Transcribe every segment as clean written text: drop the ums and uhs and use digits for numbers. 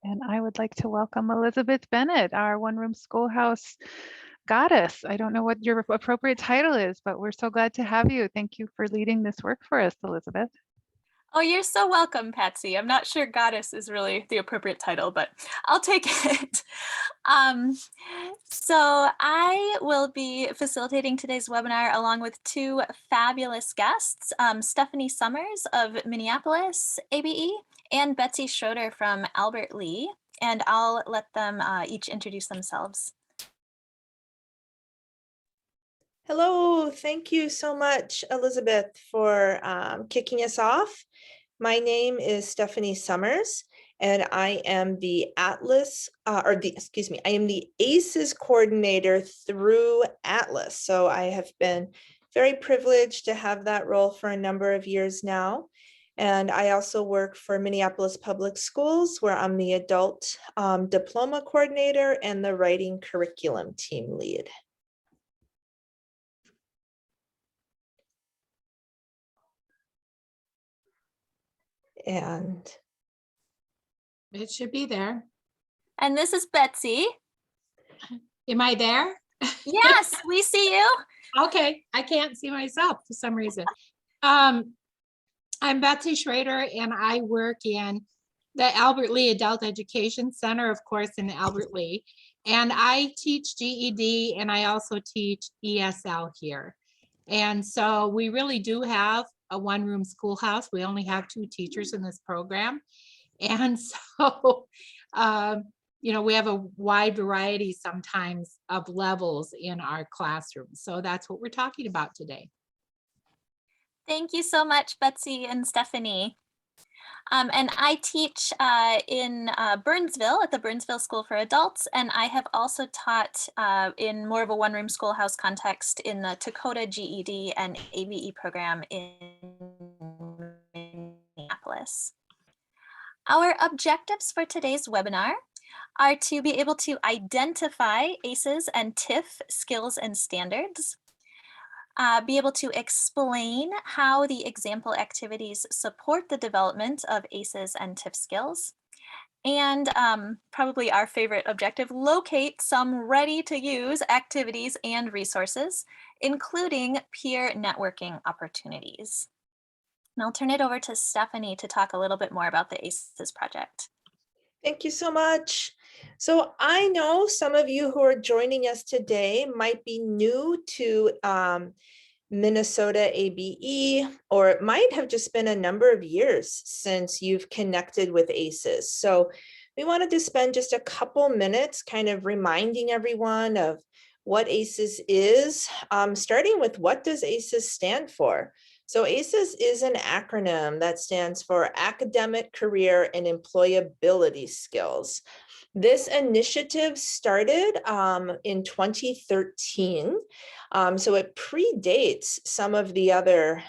And I would like to welcome Elizabeth Bennett, our one-room schoolhouse goddess. I don't know what your appropriate title is, but we're so glad to have you. Thank you for leading this work for us, Elizabeth. Oh, you're so welcome, Patsy. I'm not sure goddess is really the appropriate title, but I'll take it. So I will be facilitating today's webinar along with two fabulous guests, Stephanie Sommers of Minneapolis, ABE, and Betsy Schroeder from Albert Lee. And I'll let them each introduce themselves. Hello, thank you so much, Elizabeth, for kicking us off. My name is Stephanie Sommers, and I am the I am the ACES coordinator through Atlas. So I have been very privileged to have that role for a number of years now. And I also work for Minneapolis Public Schools, where I'm the adult diploma coordinator and the writing curriculum team lead. And it should be there. And this is Betsy. Am I there? Yes, we see you. Okay, I can't see myself for some reason. I'm Betsy Schroeder, and I work in the Albert Lee Adult Education Center, of course, in Albert Lee. And I teach GED, and I also teach ESL here. And so we really do have a one-room schoolhouse. We only have 2 teachers in this program. And so, you know, we have a wide variety sometimes of levels in our classrooms. So that's what we're talking about today. Thank you so much, Betsy and Stephanie. And I teach in Burnsville at the Burnsville School for Adults, and I have also taught in more of a one-room schoolhouse context in the Dakota GED and ABE program in Minneapolis. Our objectives for today's webinar are to be able to identify ACES and TIF skills and standards, be able to explain how the example activities support the development of ACES and TIF skills, and probably our favorite objective, locate some ready-to-use activities and resources, including peer networking opportunities. And I'll turn it over to Stephanie to talk a little bit more about the ACES project. thank you so much. So I know some of you who are joining us today might be new to Minnesota ABE, or it might have just been a number of years since you've connected with ACES. So we wanted to spend just a couple minutes kind of reminding everyone of what ACES is, starting with what does ACES stand for? So ACES is an acronym that stands for Academic, Career, and Employability Skills. This initiative started in 2013, so it predates some of the other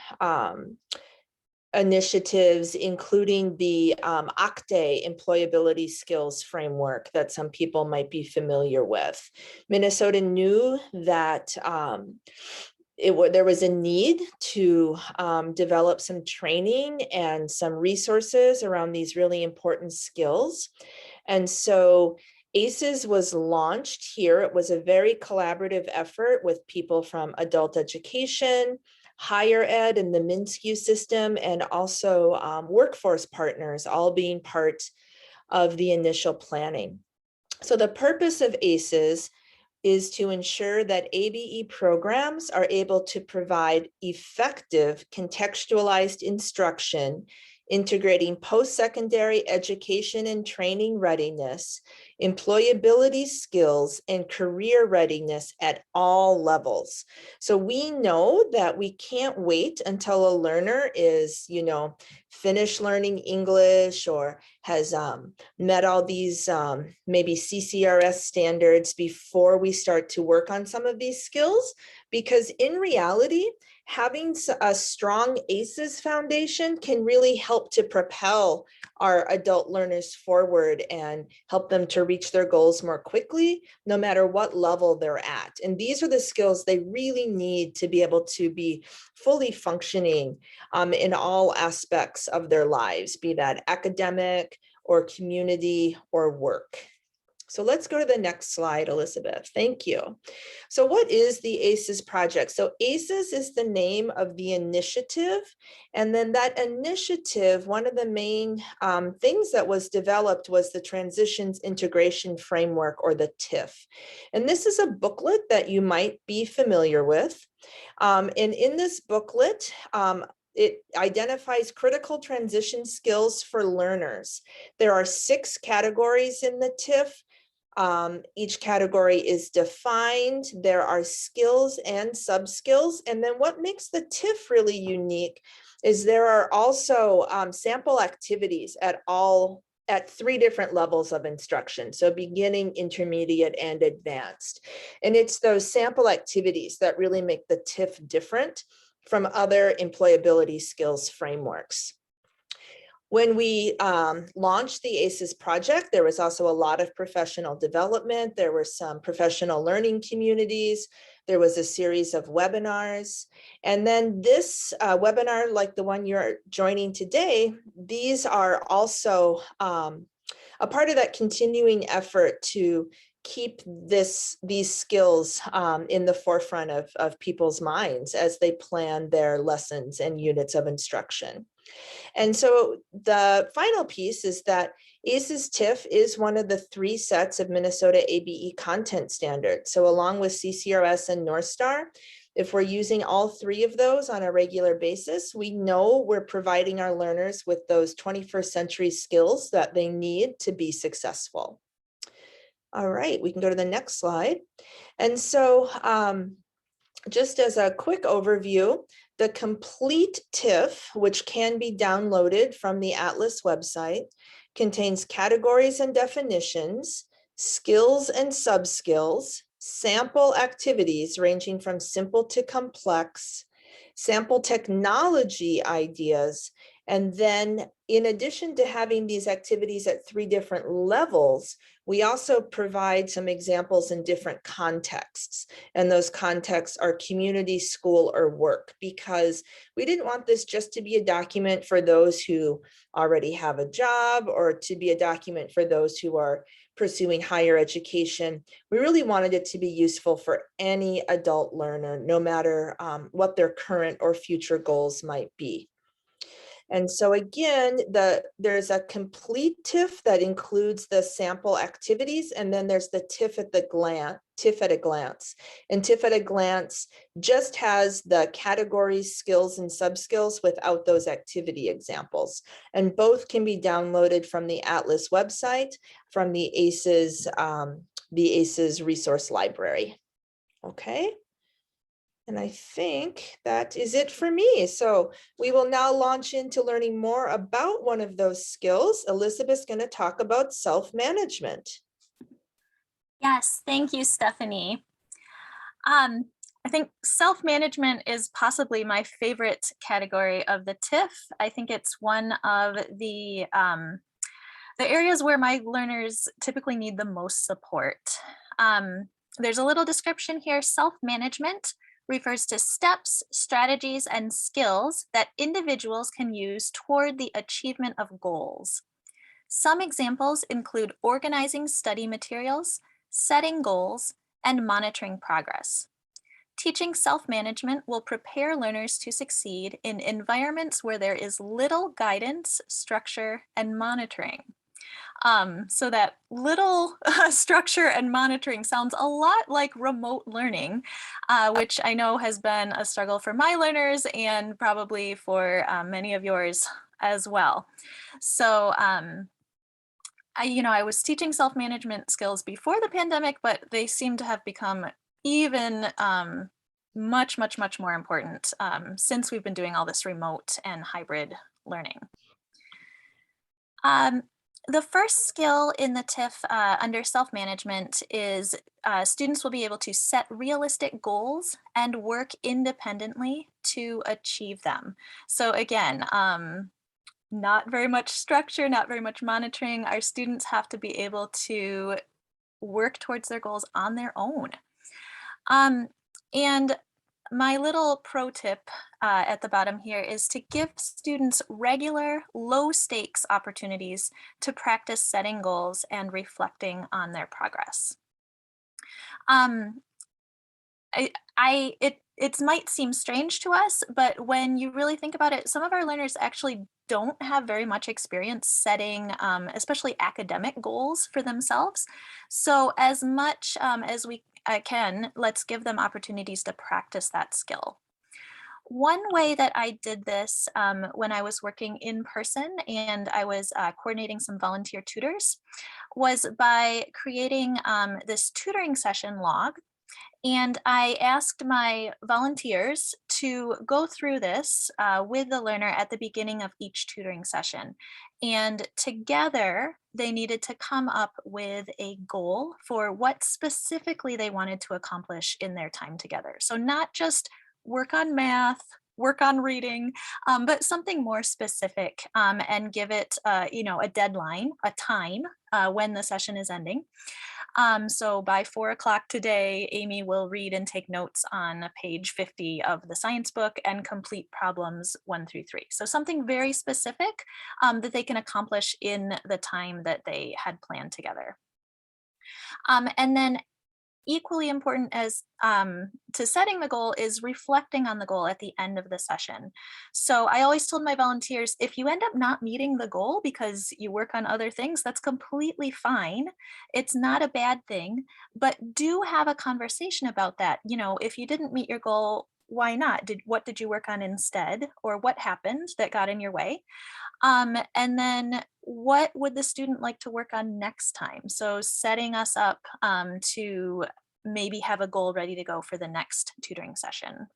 initiatives, including the OCTE employability skills framework that some people might be familiar with. Minnesota knew that there was a need to develop some training and some resources around these really important skills. And so ACES was launched here. It was a very collaborative effort with people from adult education, higher ed, and the MNSCU system, and also workforce partners, all being part of the initial planning. So the purpose of ACES is to ensure that ABE programs are able to provide effective contextualized instruction, integrating post-secondary education and training readiness, employability skills, and career readiness at all levels. So we know that we can't wait until a learner is, finished learning English or has met all these maybe CCRS standards before we start to work on some of these skills, because in reality, having a strong ACES foundation can really help to propel our adult learners forward and help them to reach their goals more quickly, no matter what level they're at. And these are the skills they really need to be able to be fully functioning in all aspects of their lives, be that academic or community or work. So let's go to the next slide, Elizabeth. Thank you. So what is the ACES project? So ACES is the name of the initiative. And then that initiative, one of the main things that was developed was the Transitions Integration Framework, or the TIF. And this is a booklet that you might be familiar with. And in this booklet, it identifies critical transition skills for learners. There are 6 categories in the TIF. Each category is defined. There are skills and sub-skills. And then what makes the TIF really unique is there are also sample activities at 3 different levels of instruction. So beginning, intermediate, and advanced. And it's those sample activities that really make the TIF different from other employability skills frameworks. When we launched the ACES project, there was also a lot of professional development. There were some professional learning communities. There was a series of webinars. And then this webinar, like the one you're joining today, these are also a part of that continuing effort to keep these skills in the forefront of people's minds as they plan their lessons and units of instruction. And so the final piece is that ACES TIF is one of the 3 sets of Minnesota ABE content standards. So along with CCRS and North Star, if we're using all 3 of those on a regular basis, we know we're providing our learners with those 21st century skills that they need to be successful. All right, we can go to the next slide. And so just as a quick overview, the complete TIF, which can be downloaded from the Atlas website, contains categories and definitions, skills and sub-skills, sample activities ranging from simple to complex, sample technology ideas, and then in addition to having these activities at 3 different levels, we also provide some examples in different contexts. And those contexts are community, school, or work, because we didn't want this just to be a document for those who already have a job or to be a document for those who are pursuing higher education. We really wanted it to be useful for any adult learner, no matter what their current or future goals might be. And so again, there's a complete TIF that includes the sample activities, and then there's the TIF at a glance. And TIF at a glance just has the categories, skills, and sub-skills without those activity examples. And both can be downloaded from the Atlas website, from the ACES resource library. Okay. And I think that is it for me. So we will now launch into learning more about one of those skills. Elizabeth's going to talk about self-management. Yes, thank you, Stephanie. I think self-management is possibly my favorite category of the TIF. I think it's one of the areas where my learners typically need the most support. There's a little description here. Self-management refers to steps, strategies, and skills that individuals can use toward the achievement of goals. Some examples include organizing study materials, setting goals, and monitoring progress. Teaching self-management will prepare learners to succeed in environments where there is little guidance, structure, and monitoring. So that little structure and monitoring sounds a lot like remote learning, which I know has been a struggle for my learners and probably for many of yours as well. So I was teaching self-management skills before the pandemic, but they seem to have become even much more important since we've been doing all this remote and hybrid learning. The first skill in the TIF under self-management is students will be able to set realistic goals and work independently to achieve them. So again, not very much structure, not very much monitoring. Our students have to be able to work towards their goals on their own. And my little pro tip at the bottom here is to give students regular low stakes opportunities to practice setting goals and reflecting on their progress. Um, it might seem strange to us, but when you really think about it, some of our learners actually don't have very much experience setting, especially academic goals for themselves. So as much as we can, let's give them opportunities to practice that skill. One way that I did this when I was working in person and I was coordinating some volunteer tutors was by creating this tutoring session log. And I asked my volunteers to go through this with the learner at the beginning of each tutoring session. And together, they needed to come up with a goal for what specifically they wanted to accomplish in their time together. So not just work on math, work on reading, but something more specific, and give it, a deadline, a time when the session is ending. So by 4 o'clock today, Amy will read and take notes on page 50 of the science book and complete problems 1 through 3. So something very specific that they can accomplish in the time that they had planned together. And then equally important as to setting the goal is reflecting on the goal at the end of the session. So I always told my volunteers, if you end up not meeting the goal because you work on other things, that's completely fine. It's not a bad thing, but do have a conversation about that. You know, if you didn't meet your goal, why not? What did you work on instead? Or what happened that got in your way? And then what would the student like to work on next time? So setting us up to maybe have a goal ready to go for the next tutoring session.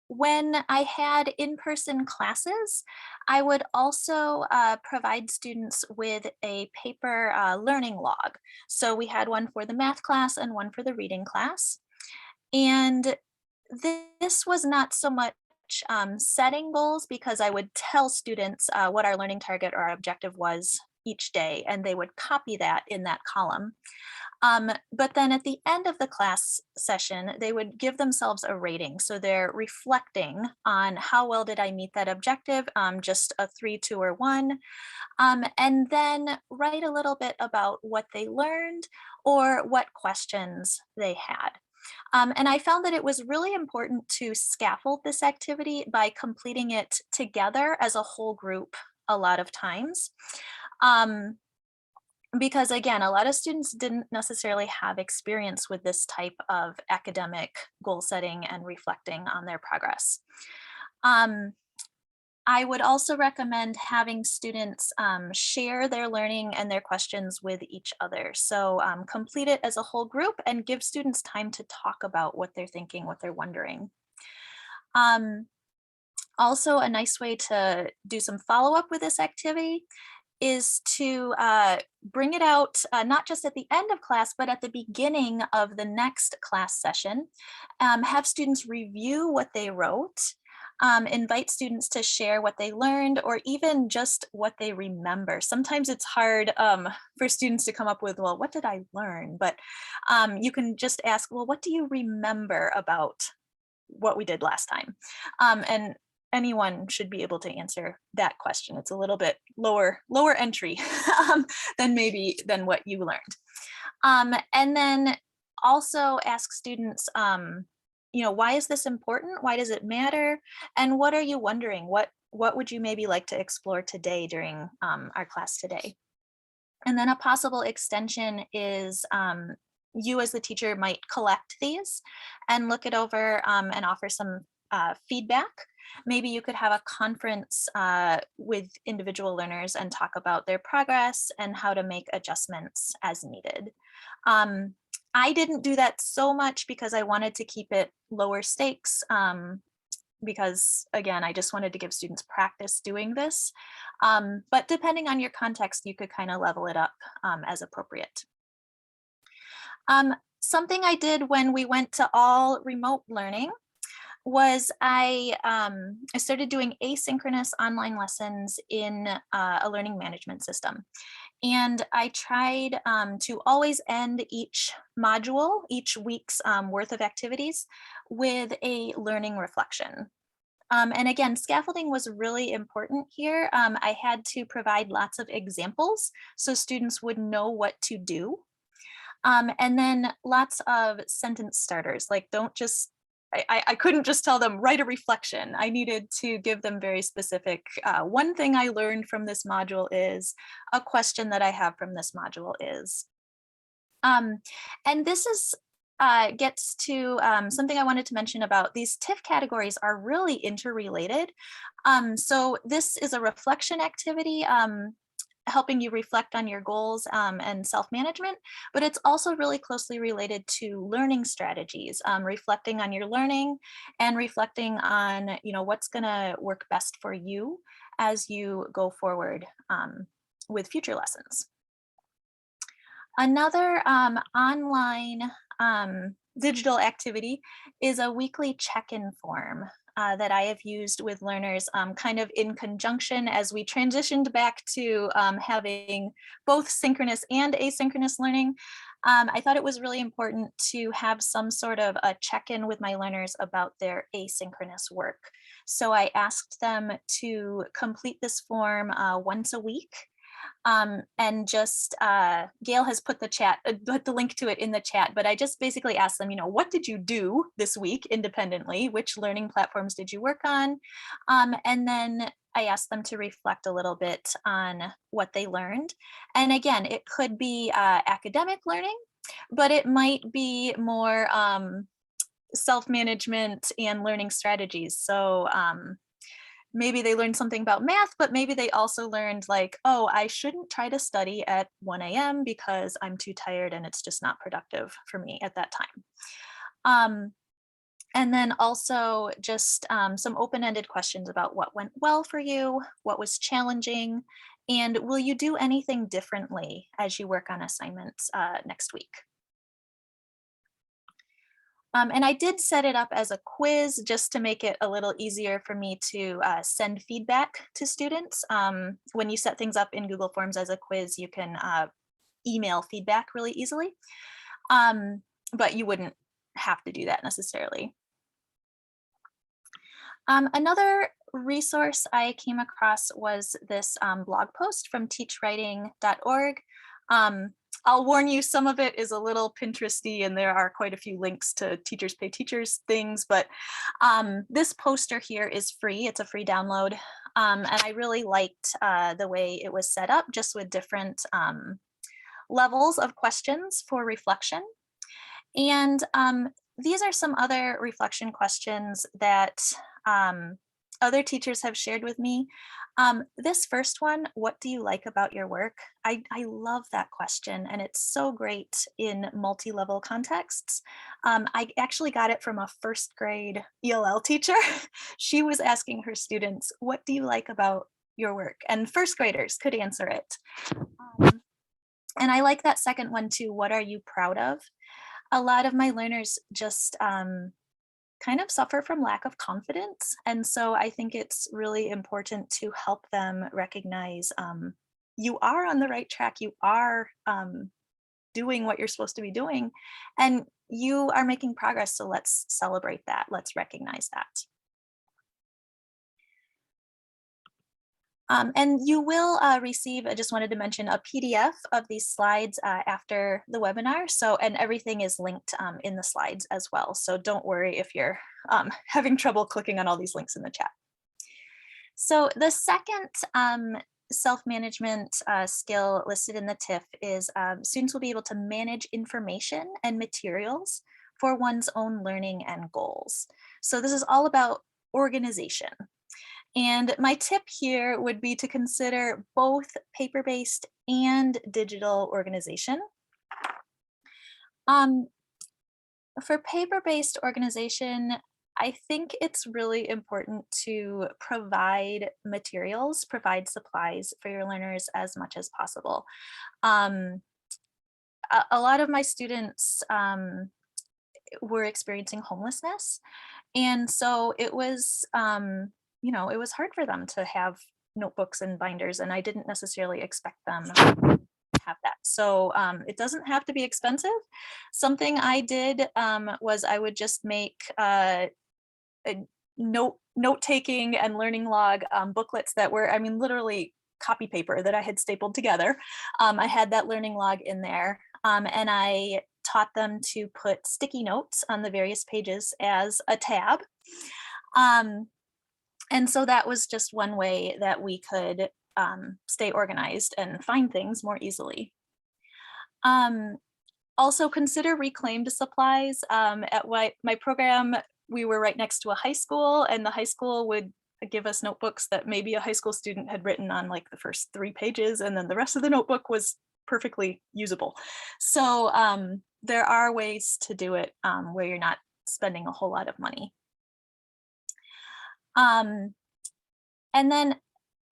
When I had in-person classes, I would also provide students with a paper learning log. So we had one for the math class and one for the reading class. And this was not so much setting goals, because I would tell students what our learning target or our objective was each day, and they would copy that in that column. But then at the end of the class session, they would give themselves a rating. So they're reflecting on how well did I meet that objective, just a 3, 2, or 1. And then write a little bit about what they learned or what questions they had. And I found that it was really important to scaffold this activity by completing it together as a whole group a lot of times. Because again, a lot of students didn't necessarily have experience with this type of academic goal setting and reflecting on their progress. I would also recommend having students share their learning and their questions with each other. So complete it as a whole group and give students time to talk about what they're thinking, what they're wondering. Also, a nice way to do some follow-up with this activity is to bring it out not just at the end of class, but at the beginning of the next class session. Have students review what they wrote. Invite students to share what they learned or even just what they remember. Sometimes it's hard for students to come up with, well, what did I learn? But you can just ask, well, what do you remember about what we did last time? And anyone should be able to answer that question. It's a little bit lower entry than what you learned. And then also ask students, why is this important? Why does it matter? And what are you wondering? What would you maybe like to explore today during our class today? And then a possible extension is you as the teacher might collect these and look it over and offer some feedback. Maybe you could have a conference with individual learners and talk about their progress and how to make adjustments as needed. I didn't do that so much because I wanted to keep it lower stakes, because again, I just wanted to give students practice doing this. But depending on your context, you could kind of level it up as appropriate. Something I did when we went to all remote learning was I started doing asynchronous online lessons in a learning management system. And I tried to always end each module, each week's worth of activities with a learning reflection. And again, scaffolding was really important here. I had to provide lots of examples so students would know what to do. And then lots of sentence starters, like don't just, I couldn't just tell them write a reflection. I needed to give them very specific, one thing I learned from this module is, a question that I have from this module is. And this is gets to something I wanted to mention about these TIFF categories are really interrelated. So this is a reflection activity, helping you reflect on your goals and self-management, but it's also really closely related to learning strategies, reflecting on your learning and reflecting on, what's gonna work best for you as you go forward with future lessons. Another online digital activity is a weekly check-in form that I have used with learners kind of in conjunction as we transitioned back to having both synchronous and asynchronous learning. I thought it was really important to have some sort of a check-in with my learners about their asynchronous work. So I asked them to complete this form once a week. And just Gail has put the link to it in the chat, but I just basically asked them, what did you do this week independently? Which learning platforms did you work on? And then I asked them to reflect a little bit on what they learned. And again, it could be academic learning, but it might be more self-management and learning strategies. So maybe they learned something about math, but maybe they also learned like, oh, I shouldn't try to study at 1 a.m. because I'm too tired and it's just not productive for me at that time. And then also just some open-ended questions about what went well for you, what was challenging, and will you do anything differently as you work on assignments next week? And I did set it up as a quiz just to make it a little easier for me to send feedback to students. When you set things up in Google Forms as a quiz, you can email feedback really easily, but you wouldn't have to do that necessarily. Another resource I came across was this blog post from teachwriting.org. I'll warn you, some of it is a little Pinteresty and there are quite a few links to Teachers Pay Teachers things, but this poster here is free. It's a free download. And I really liked the way it was set up, just with different levels of questions for reflection. And these are some other reflection questions that other teachers have shared with me. This first one, what do you like about your work? I love that question, and it's so great in multi-level contexts. I actually got it from a first grade ELL teacher. She was asking her students, what do you like about your work? And first graders could answer it. And I like that second one too, what are you proud of? A lot of my learners just kind of suffer from lack of confidence. And so I think it's really important to help them recognize you are on the right track, you are doing what you're supposed to be doing, and you are making progress. So let's celebrate that, let's recognize that. And you will receive, I just wanted to mention, a PDF of these slides after the webinar. So, and everything is linked in the slides as well. So don't worry if you're having trouble clicking on all these links in the chat. So the second self-management skill listed in the TIFF is students will be able to manage information and materials for one's own learning and goals. So this is all about organization. And my tip here would be to consider both paper-based and digital organization. For paper-based organization, I think it's really important to provide materials, provide supplies for your learners as much as possible. A lot of my students were experiencing homelessness. And so it was, it was hard for them to have notebooks and binders, and I didn't necessarily expect them So it doesn't have to be expensive. Something I did was I would just make a note-taking and learning log booklets that were, I mean, literally copy paper that I had stapled together. I had that learning log in there, and I taught them to put sticky notes on the various pages as a tab. And so that was just one way that we could stay organized and find things more easily. Also consider reclaimed supplies. At my program, we were right next to a high school, and the high school would give us notebooks that maybe a high school student had written on like the first 3 pages, and then the rest of the notebook was perfectly usable. So there are ways to do it where you're not spending a whole lot of money. And then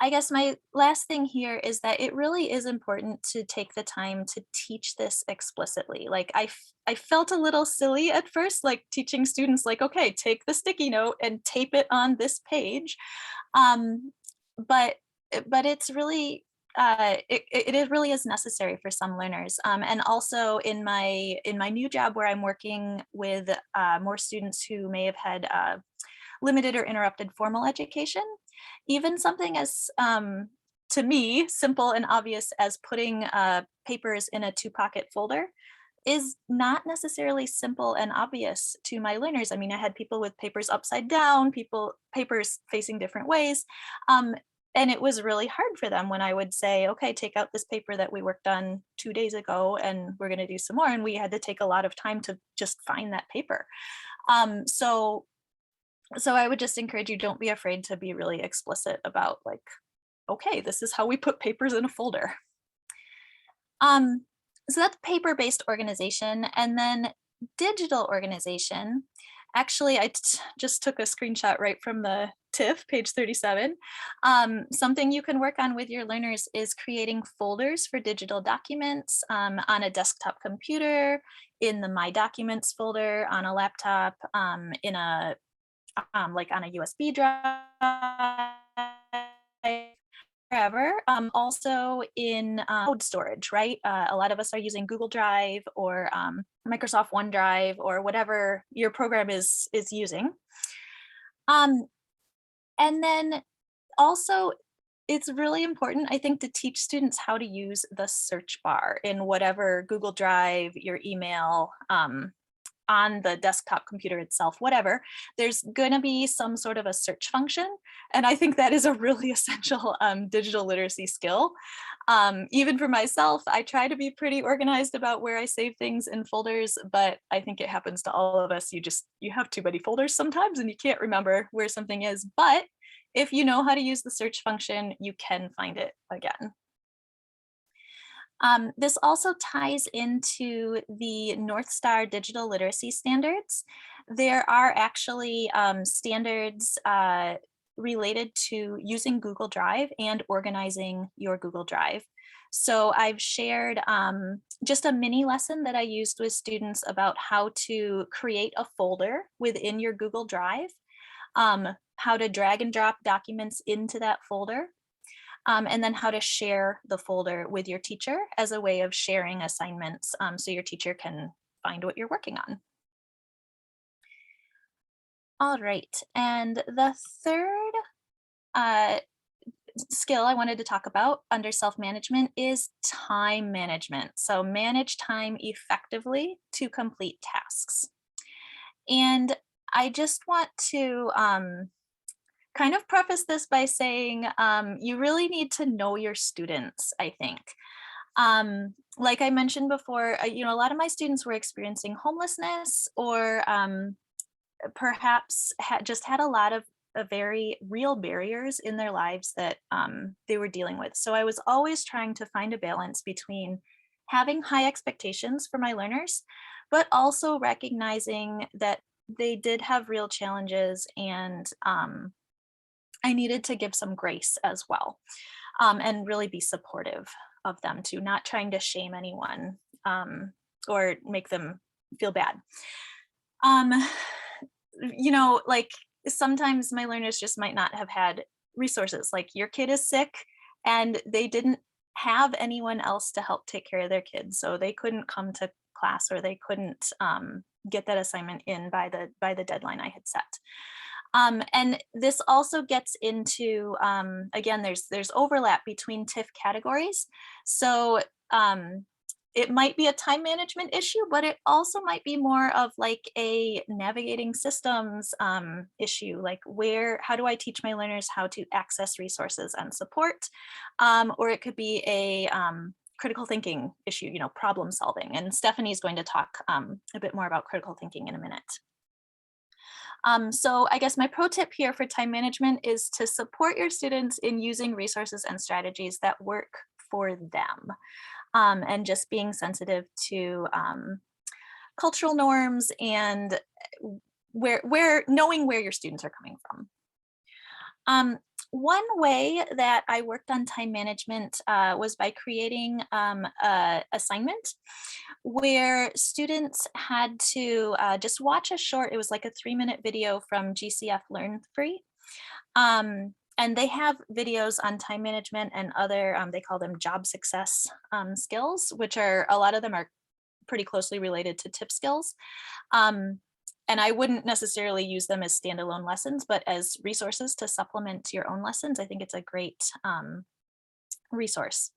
I guess my last thing here is that it really is important to take the time to teach this explicitly. Like I felt a little silly at first, like teaching students like, okay, take the sticky note and tape it on this page. But it's really, it really is necessary for some learners. And also in my new job where I'm working with more students who may have had limited or interrupted formal education, even something as, to me, simple and obvious as putting papers in a 2-pocket folder is not necessarily simple and obvious to my learners. I mean, I had people with papers upside down, papers facing different ways. And it was really hard for them when I would say, okay, take out this paper that we worked on 2 days ago and we're gonna do some more. And we had to take a lot of time to just find that paper. So I would just encourage you, don't be afraid to be really explicit about like, okay, this is how we put papers in a folder. So that's paper-based organization. And then digital organization. Actually, I just took a screenshot right from the TIFF, page 37. Something you can work on with your learners is creating folders for digital documents on a desktop computer, in the My Documents folder, on a laptop, in a like on a USB drive, wherever. Also in cloud storage, right? A lot of us are using Google Drive or Microsoft OneDrive or whatever your program is using. And then also, it's really important, I think, to teach students how to use the search bar in whatever Google Drive, your email, on the desktop computer itself, whatever, there's going to be some sort of a search function. And I think that is a really essential digital literacy skill. Even for myself, I try to be pretty organized about where I save things in folders, but I think it happens to all of us. You have too many folders sometimes and you can't remember where something is. But if you know how to use the search function, you can find it again. This also ties into the North Star digital literacy standards. There are actually standards related to using Google Drive and organizing your Google Drive. So I've shared just a mini lesson that I used with students about how to create a folder within your Google Drive, how to drag and drop documents into that folder, and then how to share the folder with your teacher as a way of sharing assignments so your teacher can find what you're working on. All right, and the third skill I wanted to talk about under self-management is time management. So manage time effectively to complete tasks. And I just want to kind of preface this by saying you really need to know your students, I think. Like I mentioned before, a lot of my students were experiencing homelessness or perhaps just had a lot of very real barriers in their lives that they were dealing with. So I was always trying to find a balance between having high expectations for my learners, but also recognizing that they did have real challenges and I needed to give some grace as well, and really be supportive of them too, not trying to shame anyone or make them feel bad. Like sometimes my learners just might not have had resources, like your kid is sick and they didn't have anyone else to help take care of their kids. So they couldn't come to class, or they couldn't get that assignment in by the deadline I had set. And this also gets into, again, there's overlap between TIF categories. So it might be a time management issue, but it also might be more of like a navigating systems issue, like how do I teach my learners how to access resources and support? Or it could be a critical thinking issue, problem solving. And Stephanie is going to talk a bit more about critical thinking in a minute. So I guess my pro tip here for time management is to support your students in using resources and strategies that work for them, and just being sensitive to cultural norms and knowing where your students are coming from. One way that I worked on time management was by creating an assignment where students had to just watch a short, it was like a 3-minute video from GCF Learn Free. And they have videos on time management and other, they call them job success skills, which a lot of them are pretty closely related to TIP skills. And I wouldn't necessarily use them as standalone lessons, but as resources to supplement your own lessons. I think it's a great resource.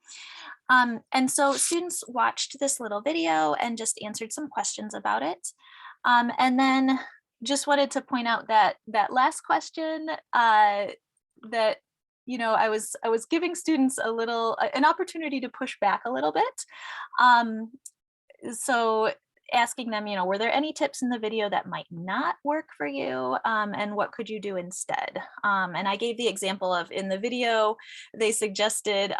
And so students watched this little video and just answered some questions about it. And then just wanted to point out that last question that, I was giving students an opportunity to push back a little bit. So asking them, were there any tips in the video that might not work for you? And what could you do instead? And I gave the example of, in the video, they suggested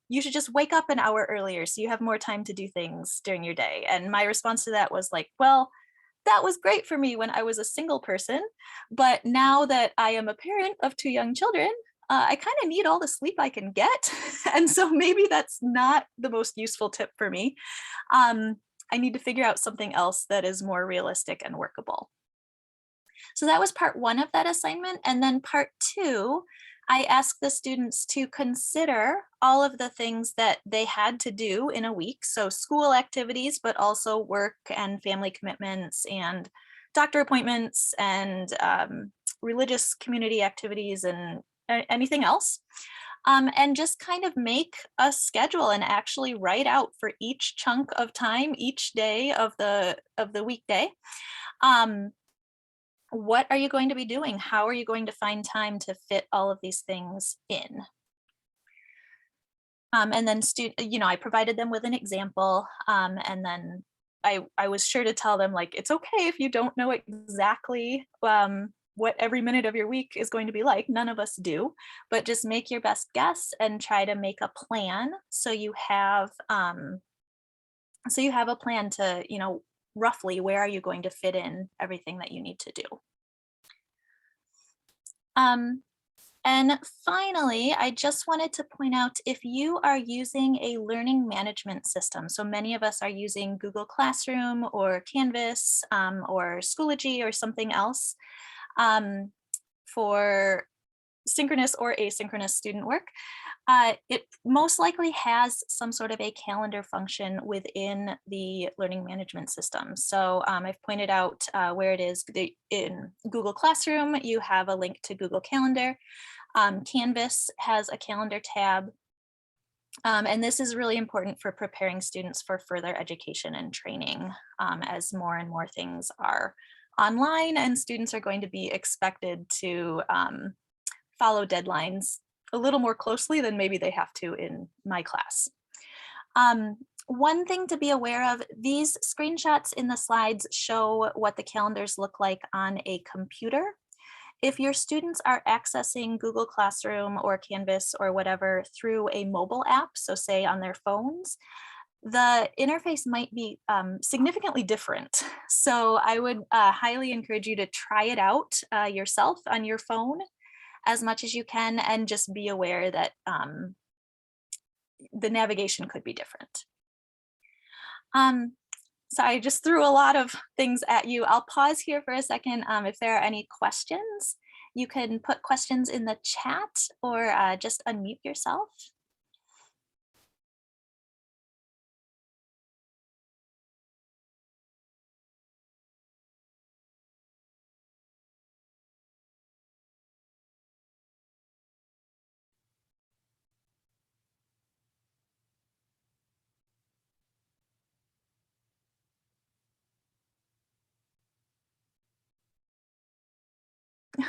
you should just wake up an hour earlier so you have more time to do things during your day. And my response to that was like, well, that was great for me when I was a single person, but now that I am a parent of 2 young children, I kind of need all the sleep I can get. And so maybe that's not the most useful tip for me. I need to figure out something else that is more realistic and workable. So that was part 1 of that assignment. And then part 2, I asked the students to consider all of the things that they had to do in a week. So school activities, but also work and family commitments and doctor appointments and religious community activities and anything else. And just kind of make a schedule and actually write out for each chunk of time, each day of the weekday. What are you going to be doing? How are you going to find time to fit all of these things in? And then I provided them with an example, and then I was sure to tell them, like, it's okay if you don't know exactly what every minute of your week is going to be like. None of us do, but just make your best guess and try to make a plan. So you have a plan to, roughly where are you going to fit in everything that you need to do. And finally, I just wanted to point out, if you are using a learning management system, so many of us are using Google Classroom or Canvas or Schoology or something else for synchronous or asynchronous student work, it most likely has some sort of a calendar function within the learning management system. So I've pointed out where it is. In Google Classroom, you have a link to Google Calendar. Canvas has a calendar tab. And this is really important for preparing students for further education and training, as more and more things are online and students are going to be expected to follow deadlines a little more closely than maybe they have to in my class. One thing to be aware of, these screenshots in the slides show what the calendars look like on a computer. If your students are accessing Google Classroom or Canvas or whatever through a mobile app, so say on their phones, the interface might be significantly different. So I would highly encourage you to try it out yourself on your phone as much as you can, and just be aware that the navigation could be different. So I just threw a lot of things at you. I'll pause here for a second. If there are any questions, you can put questions in the chat or just unmute yourself.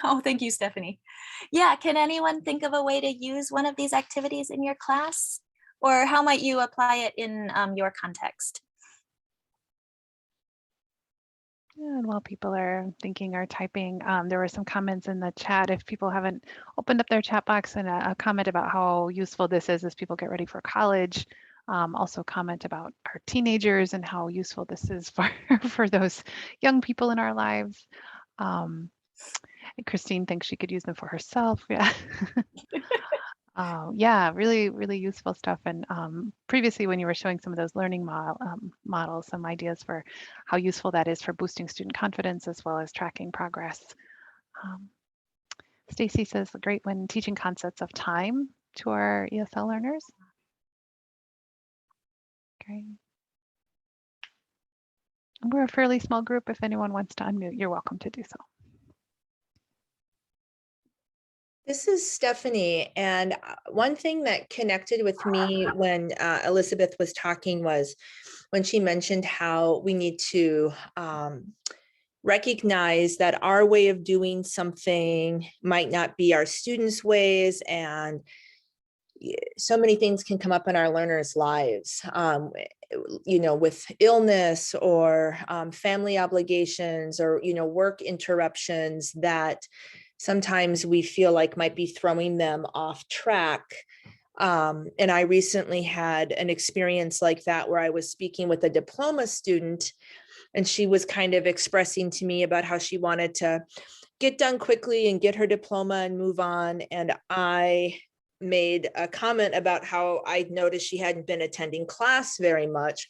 Oh, thank you, Stephanie. Yeah, can anyone think of a way to use one of these activities in your class? Or how might you apply it in your context? And while people are thinking or typing, there were some comments in the chat. If people haven't opened up their chat box, and a comment about how useful this is as people get ready for college. Also comment about our teenagers and how useful this is for, for those young people in our lives. And Christine thinks she could use them for herself. Yeah. Yeah, really, really useful stuff. And previously, when you were showing some of those learning models, some ideas for how useful that is for boosting student confidence as well as tracking progress. Stacy says, great when teaching concepts of time to our ESL learners. Great. And we're a fairly small group. If anyone wants to unmute, you're welcome to do so. This is Stephanie, and one thing that connected with me when Elizabeth was talking was when she mentioned how we need to recognize that our way of doing something might not be our students' ways, and so many things can come up in our learners' lives, you know, with illness or family obligations or, you know, work interruptions that sometimes we feel like might be throwing them off track. And I recently had an experience like that where I was speaking with a diploma student, and she was kind of expressing to me about how she wanted to get done quickly and get her diploma and move on. And I made a comment about how I noticed she hadn't been attending class very much.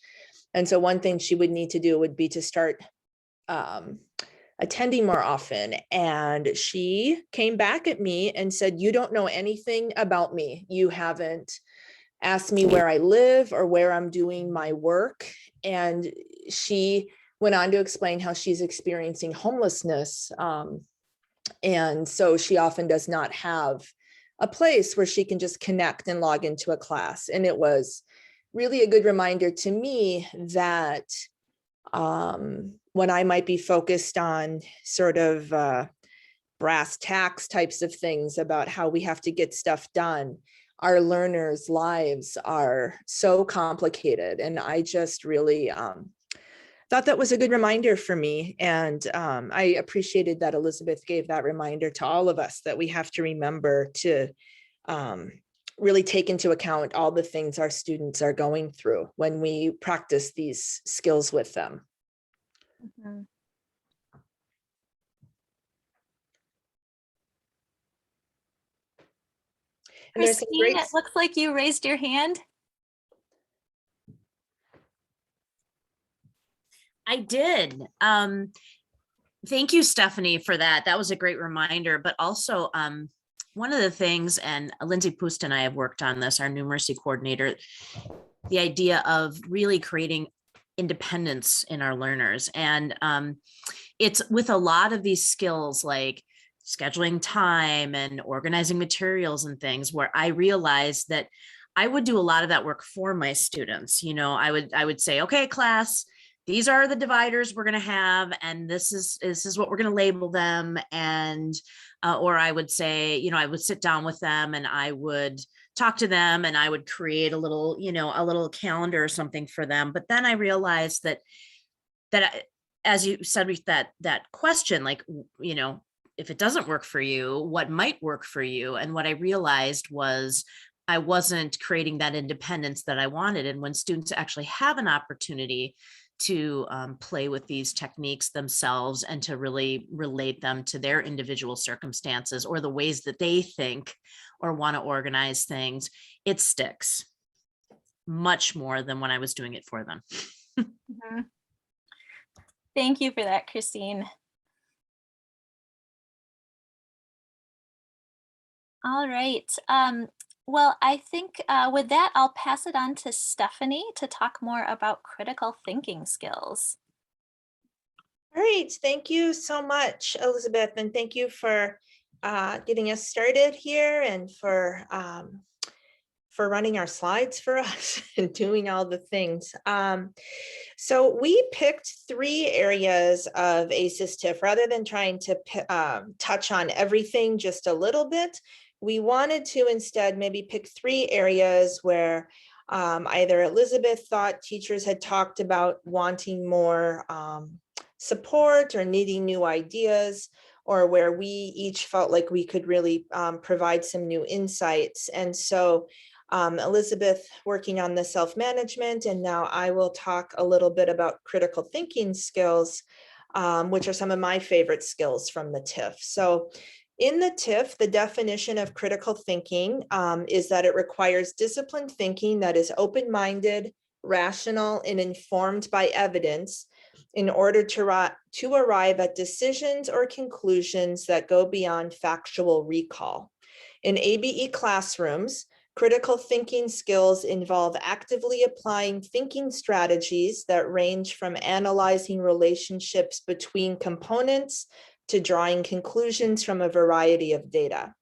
And so one thing she would need to do would be to start attending more often. And she came back at me and said, "You don't know anything about me. You haven't asked me where I live or where I'm doing my work." And she went on to explain how she's experiencing homelessness. And so she often does not have a place where she can just connect and log into a class. And it was really a good reminder to me that when I might be focused on sort of brass tacks types of things about how we have to get stuff done, our learners' lives are so complicated. And I just really thought that was a good reminder for me. And I appreciated that Elizabeth gave that reminder to all of us that we have to remember to really take into account all the things our students are going through when we practice these skills with them. Mm-hmm. And there's some Christine, great... it looks like you raised your hand. I did. Thank you, Stephanie, for that. That was a great reminder. But also, one of the things, and Lindsay Poost and I have worked on this, our numeracy coordinator, the idea of really creating independence in our learners. And it's with a lot of these skills like scheduling time and organizing materials and things, where I realized that I would do a lot of that work for my students. You know, I would say, okay, class, these are the dividers we're going to have, and this is what we're going to label them. And or I would say, you know, I would sit down with them and I would talk to them and I would create a little, you know, a little calendar or something for them. But then I realized that as you said with that question, like, you know, if it doesn't work for you, what might work for you? And what I realized was I wasn't creating that independence that I wanted. And when students actually have an opportunity to play with these techniques themselves and to really relate them to their individual circumstances or the ways that they think or want to organize things, it sticks much more than when I was doing it for them. Mm-hmm. Thank you for that, Christine. All right. Well, I think with that, I'll pass it on to Stephanie to talk more about critical thinking skills. All right, thank you so much, Elizabeth, and thank you for getting us started here and for for running our slides for us and doing all the things. So we picked 3 areas of ACES TIF rather than trying to touch on everything just a little bit. We wanted to instead maybe pick 3 areas where either Elizabeth thought teachers had talked about wanting more support or needing new ideas, or where we each felt like we could really provide some new insights. And so Elizabeth working on the self-management, and now I will talk a little bit about critical thinking skills, which are some of my favorite skills from the TIF. So in the TIF, the definition of critical thinking is that it requires disciplined thinking that is open-minded, rational, and informed by evidence in order to arrive at decisions or conclusions that go beyond factual recall. In ABE classrooms, critical thinking skills involve actively applying thinking strategies that range from analyzing relationships between components to drawing conclusions from a variety of data.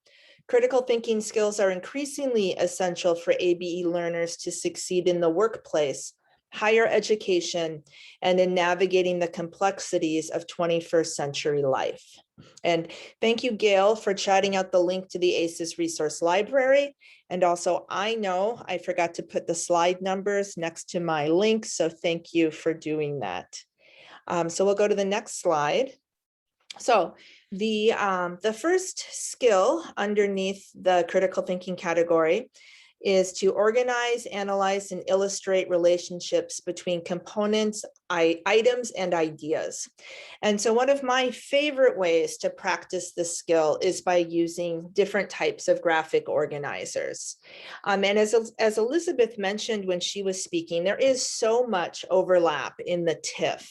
Critical thinking skills are increasingly essential for ABE learners to succeed in the workplace, higher education, and in navigating the complexities of 21st century life. And thank you, Gail, for chatting out the link to the ACES resource library. And also, I know I forgot to put the slide numbers next to my link, so thank you for doing that. So we'll go to the next slide. So the first skill underneath the critical thinking category is to organize, analyze, and illustrate relationships between components, items, and ideas. And so one of my favorite ways to practice this skill is by using different types of graphic organizers. And as Elizabeth mentioned when she was speaking, there is so much overlap in the TIF.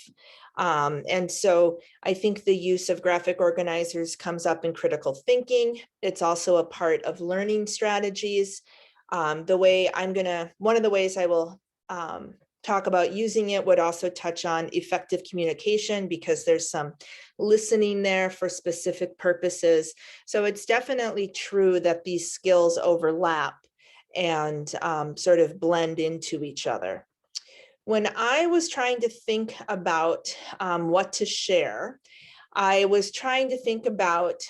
And so I think the use of graphic organizers comes up in critical thinking. It's also a part of learning strategies. One of the ways I will talk about using it would also touch on effective communication, because there's some listening there for specific purposes. So it's definitely true that these skills overlap and sort of blend into each other. When I was trying to think about what to share, I was trying to think about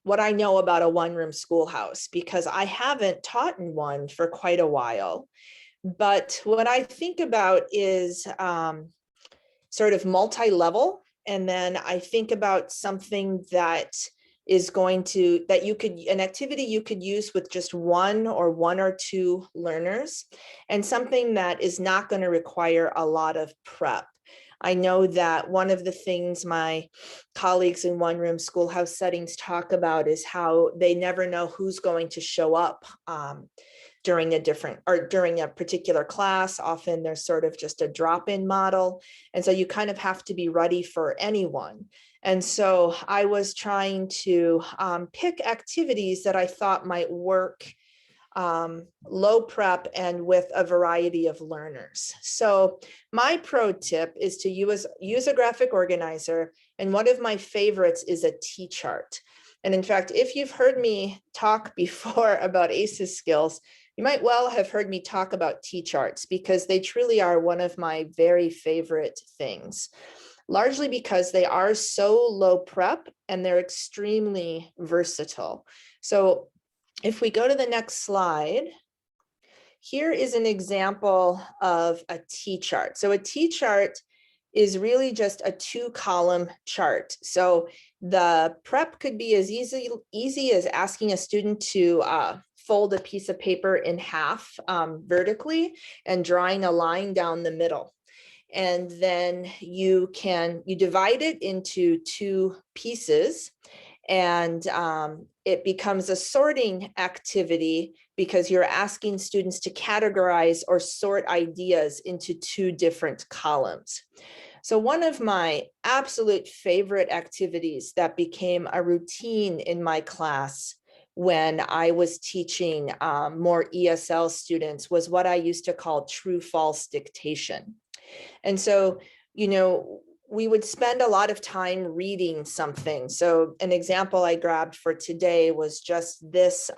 what I know about a one-room schoolhouse, because I haven't taught in one for quite a while. But what I think about is sort of multi-level. And then I think about something that is an activity you could use with just one or two learners, and something that is not going to require a lot of prep. I know that one of the things my colleagues in one-room schoolhouse settings talk about is how they never know who's going to show up during a particular class. Often there's sort of just a drop-in model. And so you kind of have to be ready for anyone. And so I was trying to pick activities that I thought might work low prep and with a variety of learners. So my pro tip is to use a graphic organizer. And one of my favorites is a Tchart. And in fact, if you've heard me talk before about ACES skills, you might well have heard me talk about Tcharts, because they truly are one of my very favorite things, largely because they are so low prep and they're extremely versatile. So if we go to the next slide, here is an example of a Tchart. So a Tchart is really just a 2-column chart. So the prep could be as easy as asking a student to fold a piece of paper in half vertically and drawing a line down the middle. And then you divide it into 2 pieces, and it becomes a sorting activity, because you're asking students to categorize or sort ideas into 2 different columns. So one of my absolute favorite activities that became a routine in my class when I was teaching more ESL students was what I used to call true-false dictation. And so, we would spend a lot of time reading something. So an example I grabbed for today was just this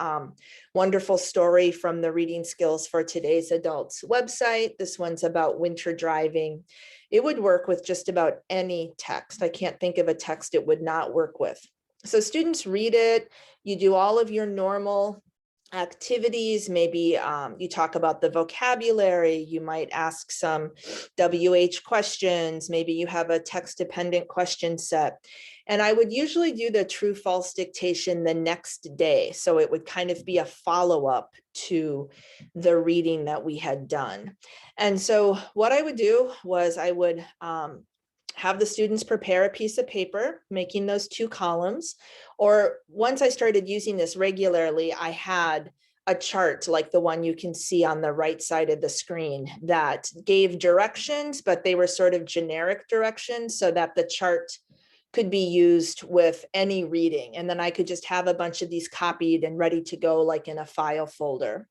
wonderful story from the Reading Skills for Today's Adults website. This one's about winter driving. It would work with just about any text. I can't think of a text it would not work with. So students read it, you do all of your normal activities. Maybe you talk about the vocabulary, you might ask some WH questions, maybe you have a text dependent question set. And I would usually do the true false dictation the next day. So it would kind of be a follow-up to the reading that we had done. And so what I would do was I would have the students prepare a piece of paper, making those 2 columns. Or once I started using this regularly, I had a chart like the one you can see on the right side of the screen that gave directions, but they were sort of generic directions so that the chart could be used with any reading. And then I could just have a bunch of these copied and ready to go like in a file folder.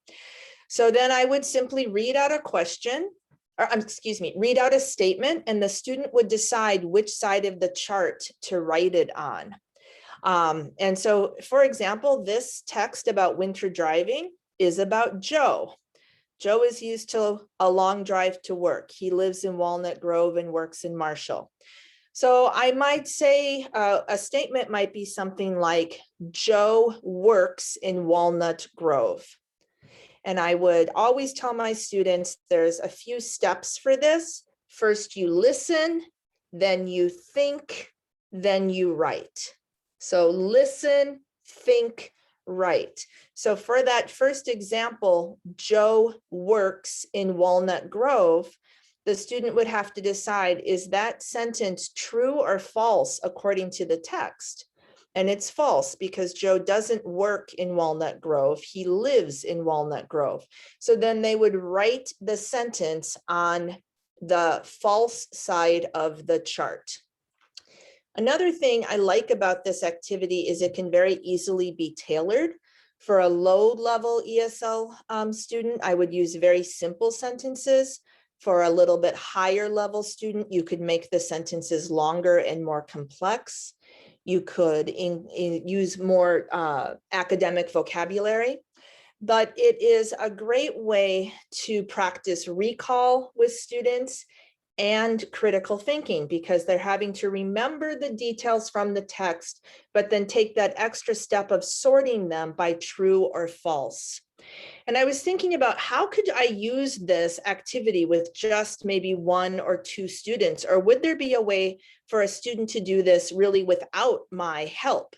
So then I would simply read out a question, or read out a statement, and the student would decide which side of the chart to write it on. And so, for example, this text about winter driving is about Joe. Joe is used to a long drive to work. He lives in Walnut Grove and works in Marshall. So I might say a statement might be something like, Joe works in Walnut Grove. And I would always tell my students there's a few steps for this. First, you listen, then you think, then you write. So listen, think, write. So for that first example, Joe works in Walnut Grove, the student would have to decide, is that sentence true or false according to the text? And it's false because Joe doesn't work in Walnut Grove. He lives in Walnut Grove. So then they would write the sentence on the false side of the chart. Another thing I like about this activity is it can very easily be tailored. For a low-level ESL student, I would use very simple sentences. For a little bit higher level student, you could make the sentences longer and more complex. You could use more academic vocabulary, but it is a great way to practice recall with students and critical thinking, because they're having to remember the details from the text, but then take that extra step of sorting them by true or false. And I was thinking about how could I use this activity with just maybe 1 or 2 students, or would there be a way for a student to do this really without my help?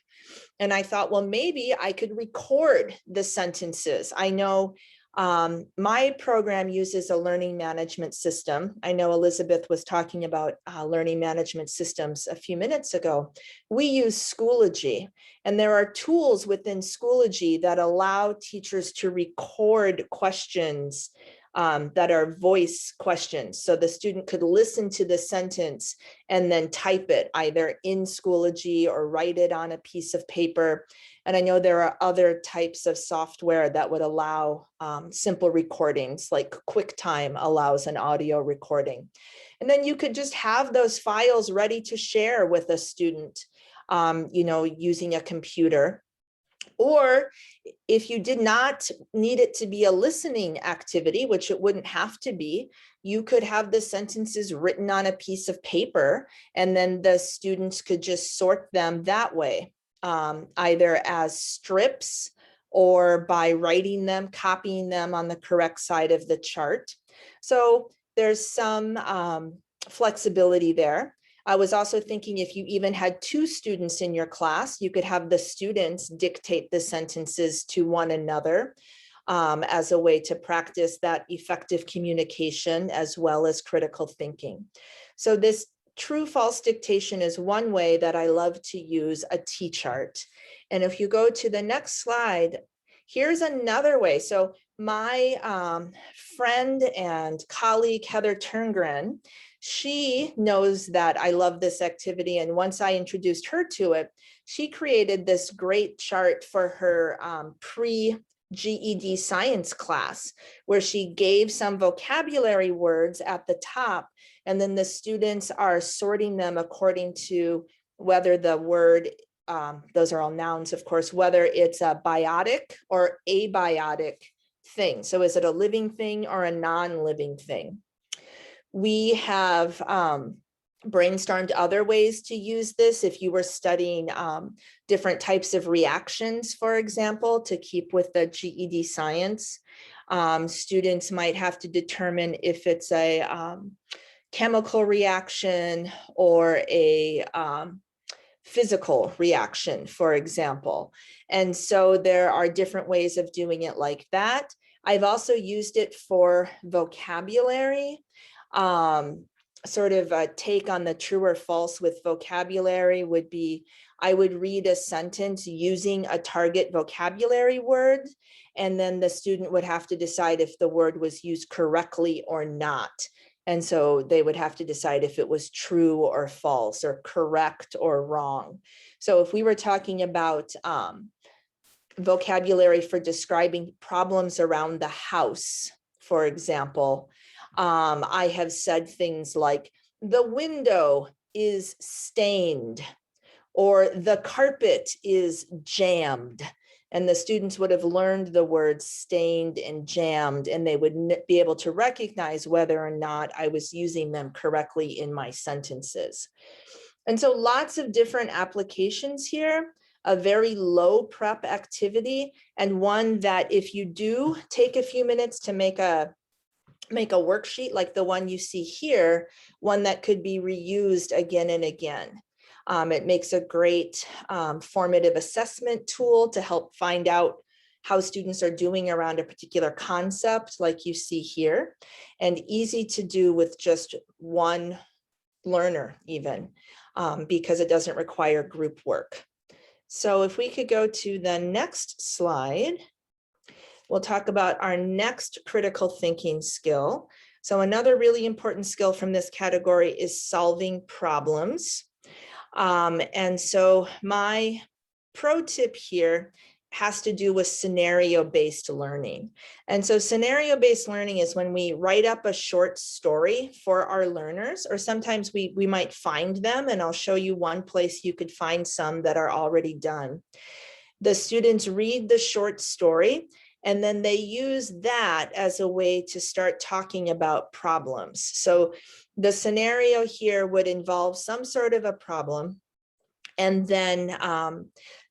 And I thought, well, maybe I could record the sentences. I know my program uses a learning management system. I know Elizabeth was talking about learning management systems a few minutes ago. We use Schoology, and there are tools within Schoology that allow teachers to record questions that are voice questions. So the student could listen to the sentence and then type it either in Schoology or write it on a piece of paper. And I know there are other types of software that would allow simple recordings, like QuickTime allows an audio recording. And then you could just have those files ready to share with a student, using a computer. Or if you did not need it to be a listening activity, which it wouldn't have to be, you could have the sentences written on a piece of paper, and then the students could just sort them that way, either as strips or by writing them, copying them on the correct side of the chart. So there's some flexibility there. I was also thinking if you even had 2 students in your class, you could have the students dictate the sentences to one another as a way to practice that effective communication as well as critical thinking. So this true false dictation is one way that I love to use a Tchart. And if you go to the next slide, here's another way. So my friend and colleague, Heather Turngren, she knows that I love this activity. And once I introduced her to it, she created this great chart for her GED science class, where she gave some vocabulary words at the top, and then the students are sorting them according to whether the word, those are all nouns, of course, whether it's a biotic or abiotic thing. So is it a living thing or a non-living thing? We have brainstormed other ways to use this. If you were studying different types of reactions, for example, to keep with the GED science, students might have to determine if it's a chemical reaction or a physical reaction, for example. And so there are different ways of doing it like that. I've also used it for vocabulary. Sort of a take on the true or false with vocabulary would be, I would read a sentence using a target vocabulary word, and then the student would have to decide if the word was used correctly or not. And so they would have to decide if it was true or false or correct or wrong. So if we were talking about vocabulary for describing problems around the house, for example, I have said things like, the window is stained, or the carpet is jammed. And the students would have learned the words stained and jammed, and they would be able to recognize whether or not I was using them correctly in my sentences. And so lots of different applications here, a very low prep activity, and one that if you do take a few minutes to make a worksheet like the one you see here, one that could be reused again and again. It makes a great formative assessment tool to help find out how students are doing around a particular concept like you see here, and easy to do with just one learner even, because it doesn't require group work. So if we could go to the next slide. We'll talk about our next critical thinking skill. So another really important skill from this category is solving problems. And so my pro tip here has to do with scenario-based learning. And so scenario-based learning is when we write up a short story for our learners, or sometimes we might find them, and I'll show you one place you could find some that are already done. The students read the short story, and then they use that as a way to start talking about problems. So the scenario here would involve some sort of a problem. And then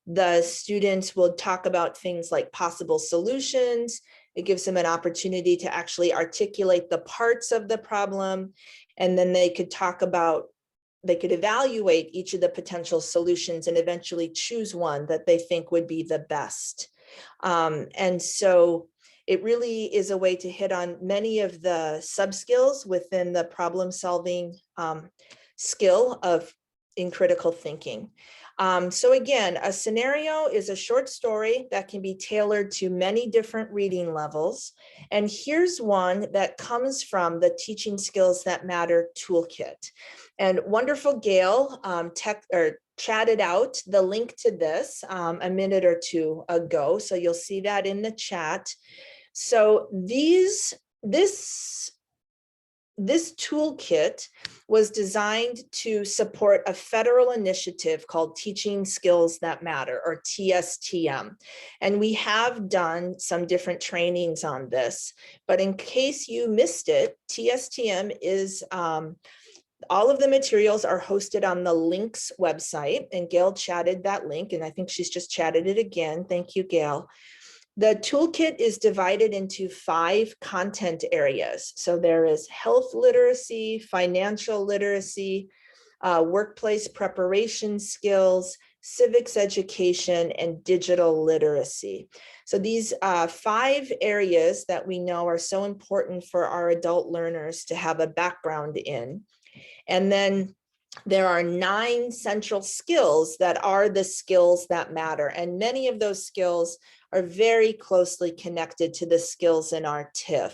the students will talk about things like possible solutions. It gives them an opportunity to actually articulate the parts of the problem. And then they could talk about, they could evaluate each of the potential solutions and eventually choose one that they think would be the best. And so it really is a way to hit on many of the sub-skills within the problem-solving skill in critical thinking. So again, a scenario is a short story that can be tailored to many different reading levels. And here's one that comes from the Teaching Skills That Matter toolkit. And wonderful Gail chatted out the link to this a minute or two ago. So you'll see that in the chat. So this toolkit was designed to support a federal initiative called Teaching Skills That Matter, or TSTM. And we have done some different trainings on this, but in case you missed it, TSTM is, all of the materials are hosted on the links website, and Gail chatted that link, and I think she's just chatted it again. Thank you, Gail. The toolkit is divided into 5 content areas. So there is health literacy, financial literacy, workplace preparation skills, civics education, and digital literacy. So these 5 areas that we know are so important for our adult learners to have a background in. And then there are 9 central skills that are the skills that matter. And many of those skills are very closely connected to the skills in our TIF.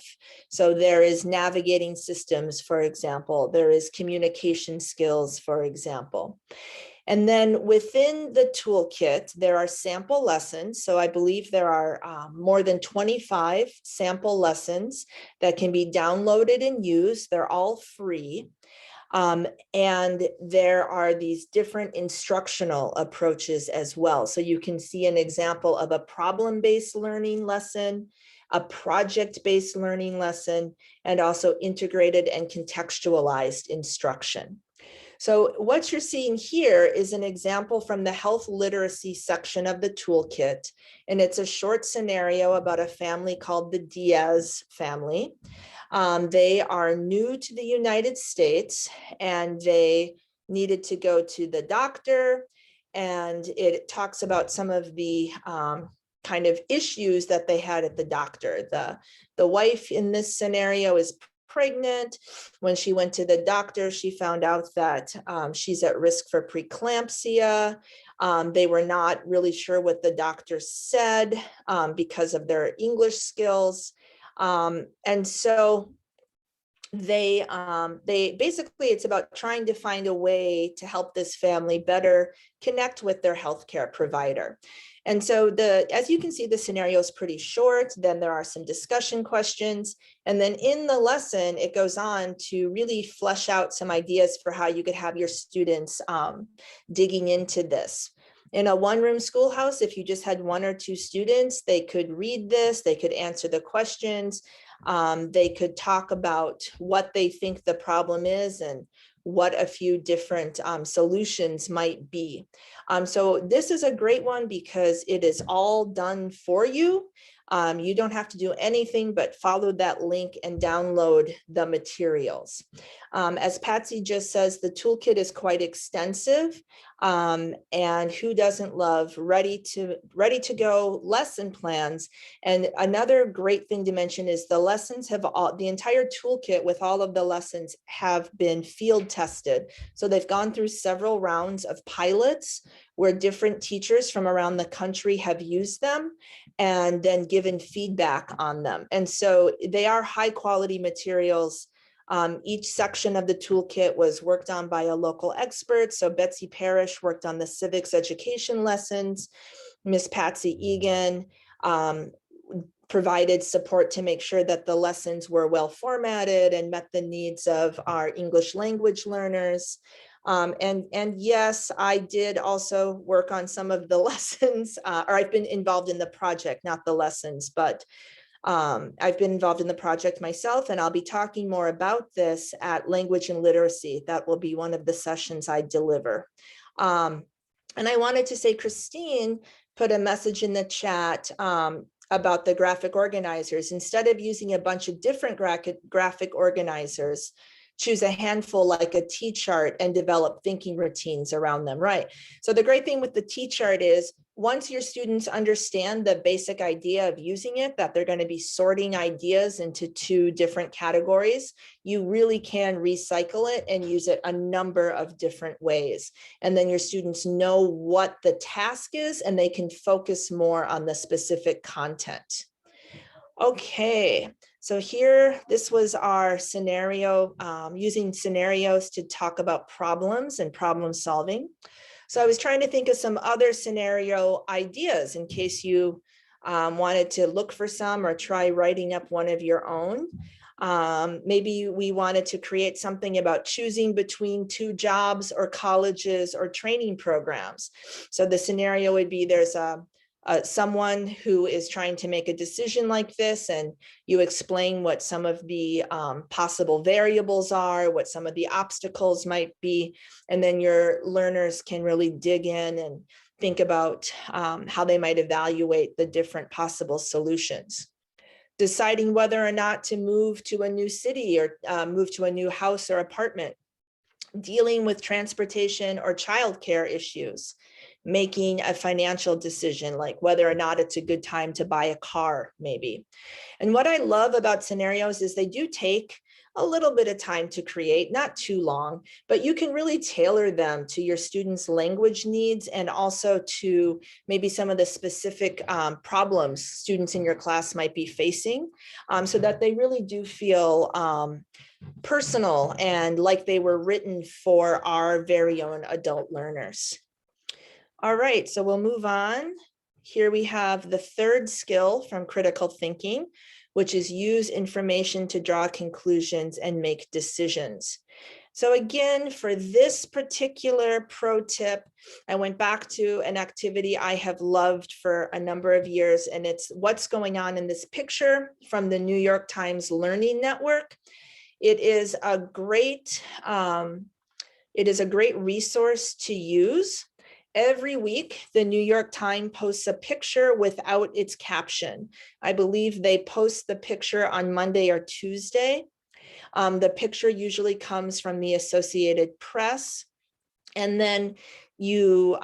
So there is navigating systems, for example. There is communication skills, for example. And then within the toolkit, there are sample lessons. So I believe there are more than 25 sample lessons that can be downloaded and used. They're all free. And there are these different instructional approaches as well. So you can see an example of a problem-based learning lesson, a project-based learning lesson, and also integrated and contextualized instruction. So what you're seeing here is an example from the health literacy section of the toolkit. And it's a short scenario about a family called the Diaz family. They are new to the United States and they needed to go to the doctor. And it talks about some of the kind of issues that they had at the doctor. The wife in this scenario is pregnant. When she went to the doctor, she found out that she's at risk for preeclampsia. They were not really sure what the doctor said because of their English skills. And so they basically, it's about trying to find a way to help this family better connect with their healthcare provider. And so as you can see, the scenario is pretty short. Then there are some discussion questions. And then in the lesson, it goes on to really flesh out some ideas for how you could have your students digging into this. In a one-room schoolhouse, if you just had 1 or 2 students, they could read this, they could answer the questions, they could talk about what they think the problem is and what a few different solutions might be. So this is a great one because it is all done for you. You don't have to do anything but follow that link and download the materials. As Patsy just says, the toolkit is quite extensive. And who doesn't love ready to go lesson plans? And another great thing to mention is the lessons the entire toolkit with all of the lessons have been field tested. So they've gone through several rounds of pilots where different teachers from around the country have used them and then given feedback on them. And so they are high quality materials. Each section of the toolkit was worked on by a local expert. So Betsy Parrish worked on the civics education lessons. Miss Patsy Egan provided support to make sure that the lessons were well formatted and met the needs of our English language learners. And yes, I did also work on some of the lessons, or I've been involved in the project, not the lessons, but I've been involved in the project myself, and I'll be talking more about this at Language and Literacy. That will be one of the sessions I deliver. And I wanted to say, Christine put a message in the chat about the graphic organizers. Instead of using a bunch of different graphic organizers, choose a handful like a Tchart and develop thinking routines around them, right? So the great thing with the Tchart is once your students understand the basic idea of using it, that they're going to be sorting ideas into 2 different categories, you really can recycle it and use it a number of different ways. And then your students know what the task is and they can focus more on the specific content. Okay, so here, this was our scenario, using scenarios to talk about problems and problem solving. So I was trying to think of some other scenario ideas in case you wanted to look for some or try writing up one of your own. Maybe we wanted to create something about choosing between 2 jobs or colleges or training programs. So the scenario would be there's someone who is trying to make a decision like this, and you explain what some of the possible variables are, what some of the obstacles might be, and then your learners can really dig in and think about how they might evaluate the different possible solutions. Deciding whether or not to move to a new city or move to a new house or apartment. Dealing with transportation or childcare issues. Making a financial decision, like whether or not it's a good time to buy a car, maybe. And what I love about scenarios is they do take a little bit of time to create, not too long, but you can really tailor them to your students' language needs and also to maybe some of the specific problems students in your class might be facing, so that they really do feel personal and like they were written for our very own adult learners. All right, so we'll move on. Here we have the third skill from critical thinking, which is use information to draw conclusions and make decisions. So again, for this particular pro tip, I went back to an activity I have loved for a number of years, and it's what's going on in this picture from the New York Times Learning Network. It is a great resource to use. Every week, the New York Times posts a picture without its caption. I believe they post the picture on Monday or Tuesday. The picture usually comes from the Associated Press. And then you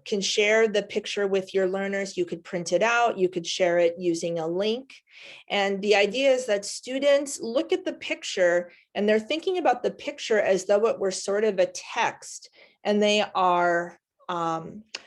can share the picture with your learners. You could print it out. You could share it using a link. And the idea is that students look at the picture and they're thinking about the picture as though it were sort of a text, and they are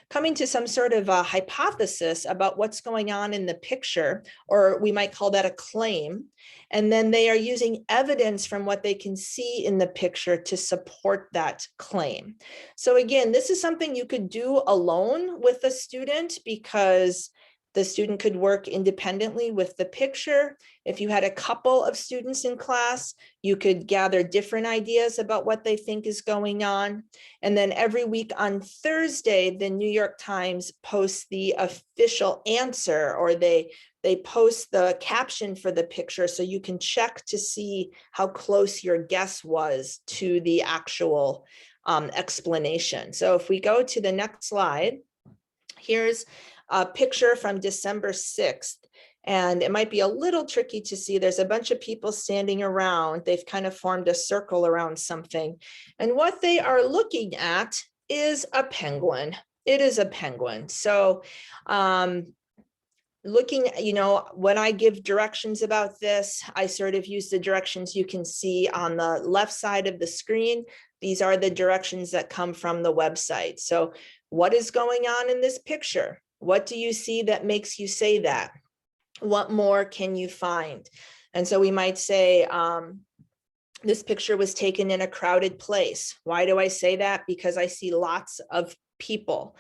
coming to some sort of a hypothesis about what's going on in the picture, or we might call that a claim. And then they are using evidence from what they can see in the picture to support that claim. So again, this is something you could do alone with a student, because the student could work independently with the picture. If you had a couple of students in class, you could gather different ideas about what they think is going on. And then every week on Thursday, the New York Times posts the official answer, or they post the caption for the picture, so you can check to see how close your guess was to the actual explanation. So if we go to the next slide, here's a picture from December 6th. And it might be a little tricky to see. There's a bunch of people standing around. They've kind of formed a circle around something. And what they are looking at is a penguin. It is a penguin. So looking, when I give directions about this, I sort of use the directions you can see on the left side of the screen. These are the directions that come from the website. So what is going on in this picture? What do you see that makes you say that? What more can you find? And so we might say, this picture was taken in a crowded place. Why do I say that? Because I see lots of people.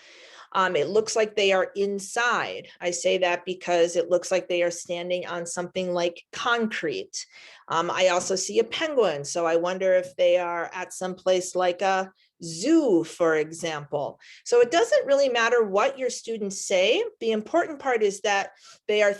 It looks like they are inside. I say that because it looks like they are standing on something like concrete. I also see a penguin, so I wonder if they are at some place like a zoo, for example. So it doesn't really matter what your students say. The important part is that they are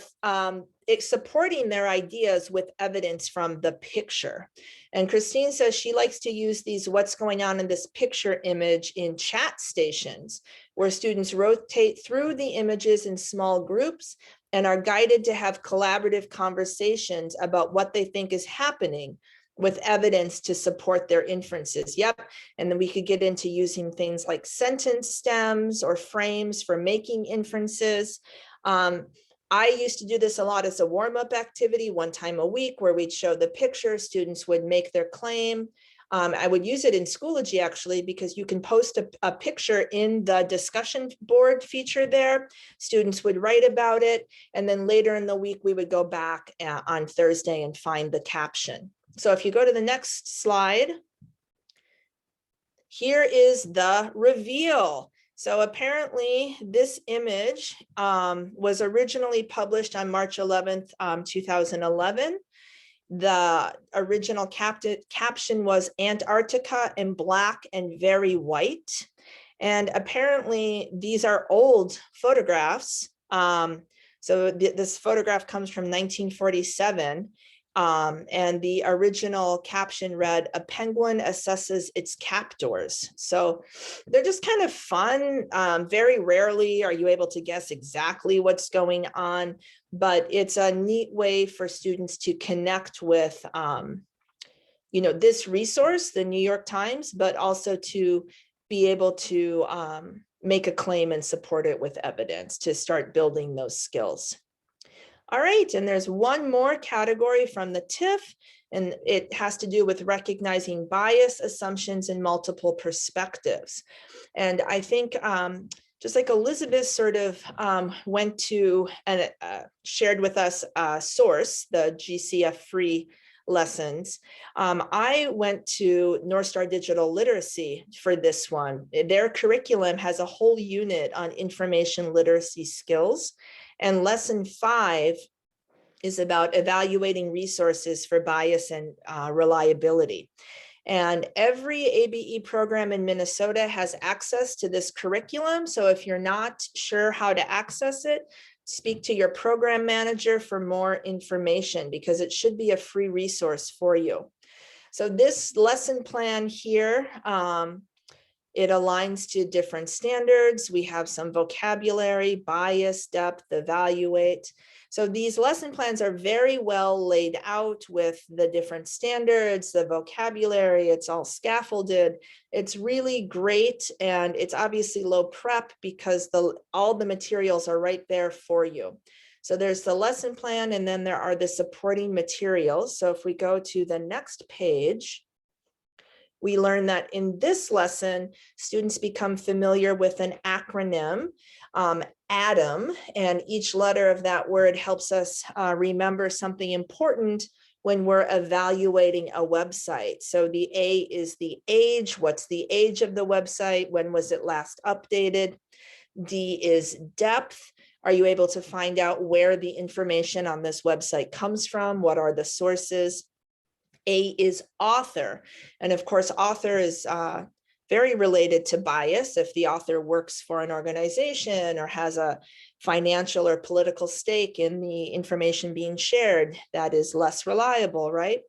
supporting their ideas with evidence from the picture. And Christine says she likes to use these what's going on in this picture image in chat stations, where students rotate through the images in small groups and are guided to have collaborative conversations about what they think is happening, with evidence to support their inferences. Yep. And then we could get into using things like sentence stems or frames for making inferences. I used to do this a lot as a warm-up activity, one time a week, where we'd show the picture, students would make their claim. I would use it in Schoology, actually, because you can post a picture in the discussion board feature there. Students would write about it. And then later in the week, we would go back on Thursday and find the caption. So if you go to the next slide, here is the reveal. So apparently this image was originally published on March 11th, 2011. The original caption was Antarctica in black and very white. And apparently these are old photographs. So this photograph comes from 1947. And the original caption read, "A penguin assesses its captors." So they're just kind of fun. Very rarely are you able to guess exactly what's going on, but it's a neat way for students to connect with, this resource, the New York Times, but also to be able to make a claim and support it with evidence to start building those skills. All right, and there's one more category from the TIF, and it has to do with recognizing bias, assumptions, and multiple perspectives. And I think just like Elizabeth sort of went to and shared with us Source, the GCF free lessons, I went to North Star Digital Literacy for this one. Their curriculum has a whole unit on information literacy skills. And lesson 5 is about evaluating resources for bias and reliability. And every ABE program in Minnesota has access to this curriculum. So if you're not sure how to access it, speak to your program manager for more information, because it should be a free resource for you. So this lesson plan here, it aligns to different standards. We have some vocabulary, bias, depth, evaluate. So these lesson plans are very well laid out with the different standards, the vocabulary, it's all scaffolded. It's really great. And it's obviously low prep because all the materials are right there for you. So there's the lesson plan, and then there are the supporting materials. So if we go to the next page, we learn that in this lesson, students become familiar with an acronym, ADAM, and each letter of that word helps us remember something important when we're evaluating a website. So the A is the age. What's the age of the website? When was it last updated? D is depth. Are you able to find out where the information on this website comes from? What are the sources? A is author. And of course, author is very related to bias. If the author works for an organization or has a financial or political stake in the information being shared, that is less reliable, right?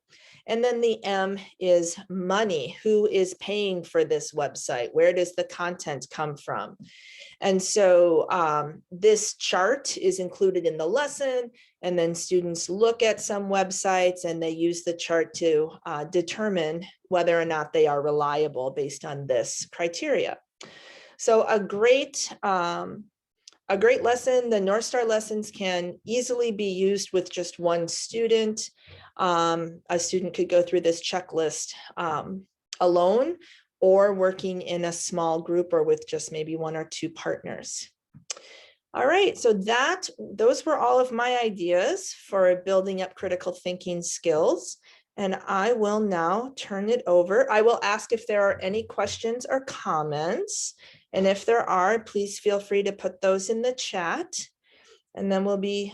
And then the M is money. Who is paying for this website? Where does the content come from? And so this chart is included in the lesson, and then students look at some websites and they use the chart to determine whether or not they are reliable based on this criteria. So a great lesson. The North Star lessons can easily be used with just one student. A student could go through this checklist alone, or working in a small group or with just maybe 1 or 2 partners. All right, so those were all of my ideas for building up critical thinking skills. And I will now turn it over. I will ask if there are any questions or comments. And if there are, please feel free to put those in the chat. And then we'll be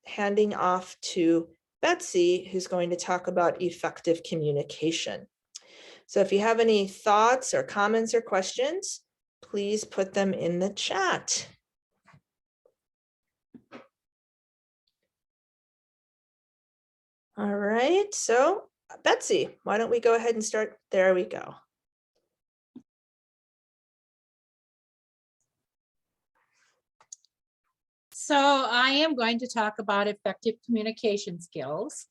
handing off to Betsy, who's going to talk about effective communication. So if you have any thoughts or comments or questions, please put them in the chat. All right, so Betsy, why don't we go ahead and start? There we go. So I am going to talk about effective communication skills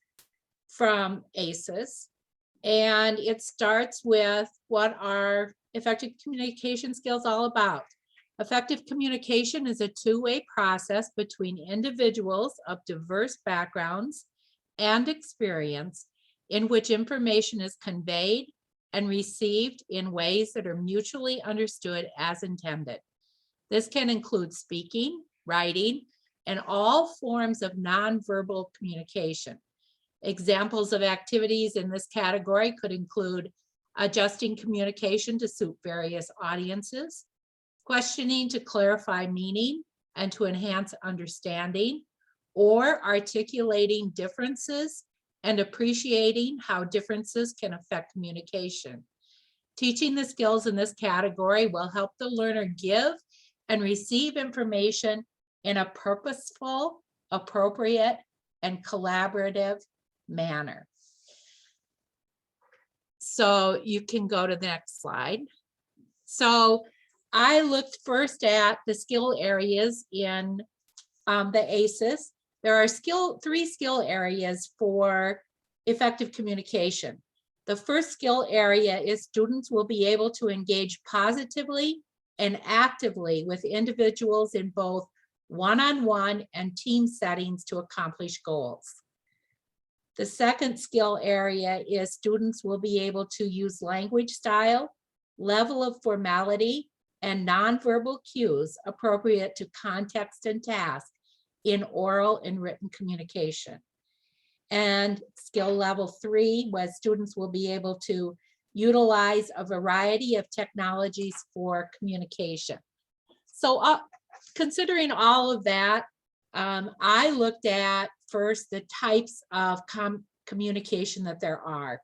from ACES. And it starts with what are effective communication skills all about. Effective communication is a two-way process between individuals of diverse backgrounds and experience in which information is conveyed and received in ways that are mutually understood as intended. This can include speaking, writing, and all forms of nonverbal communication. Examples of activities in this category could include adjusting communication to suit various audiences, questioning to clarify meaning and to enhance understanding, or articulating differences and appreciating how differences can affect communication. Teaching the skills in this category will help the learner give and receive information in a purposeful, appropriate, and collaborative manner. So you can go to the next slide. So I looked first at the skill areas in the ACES. There are 3 skill areas for effective communication. The first skill area is students will be able to engage positively and actively with individuals in both one-on-one and team settings to accomplish goals. The second skill area is students will be able to use language style, level of formality, and nonverbal cues appropriate to context and task in oral and written communication. And skill level 3 was students will be able to utilize a variety of technologies for communication. So considering all of that, I looked at first the types of communication that there are.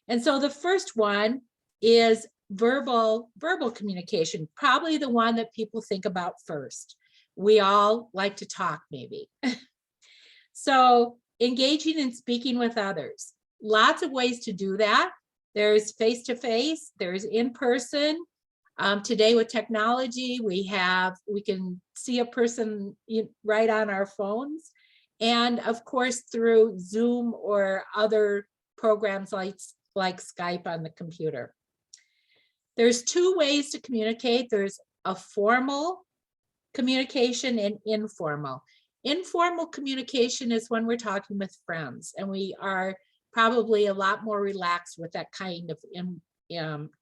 And so the first one is verbal communication, probably the one that people think about first. We all like to talk, maybe. So engaging and speaking with others. Lots of ways to do that. There's face-to-face, there's in-person. Today with technology, we can see a person right on our phones. And of course, through Zoom or other programs like Skype on the computer. There's 2 ways to communicate. There's a formal communication and informal. Informal communication is when we're talking with friends, and we are probably a lot more relaxed with that kind of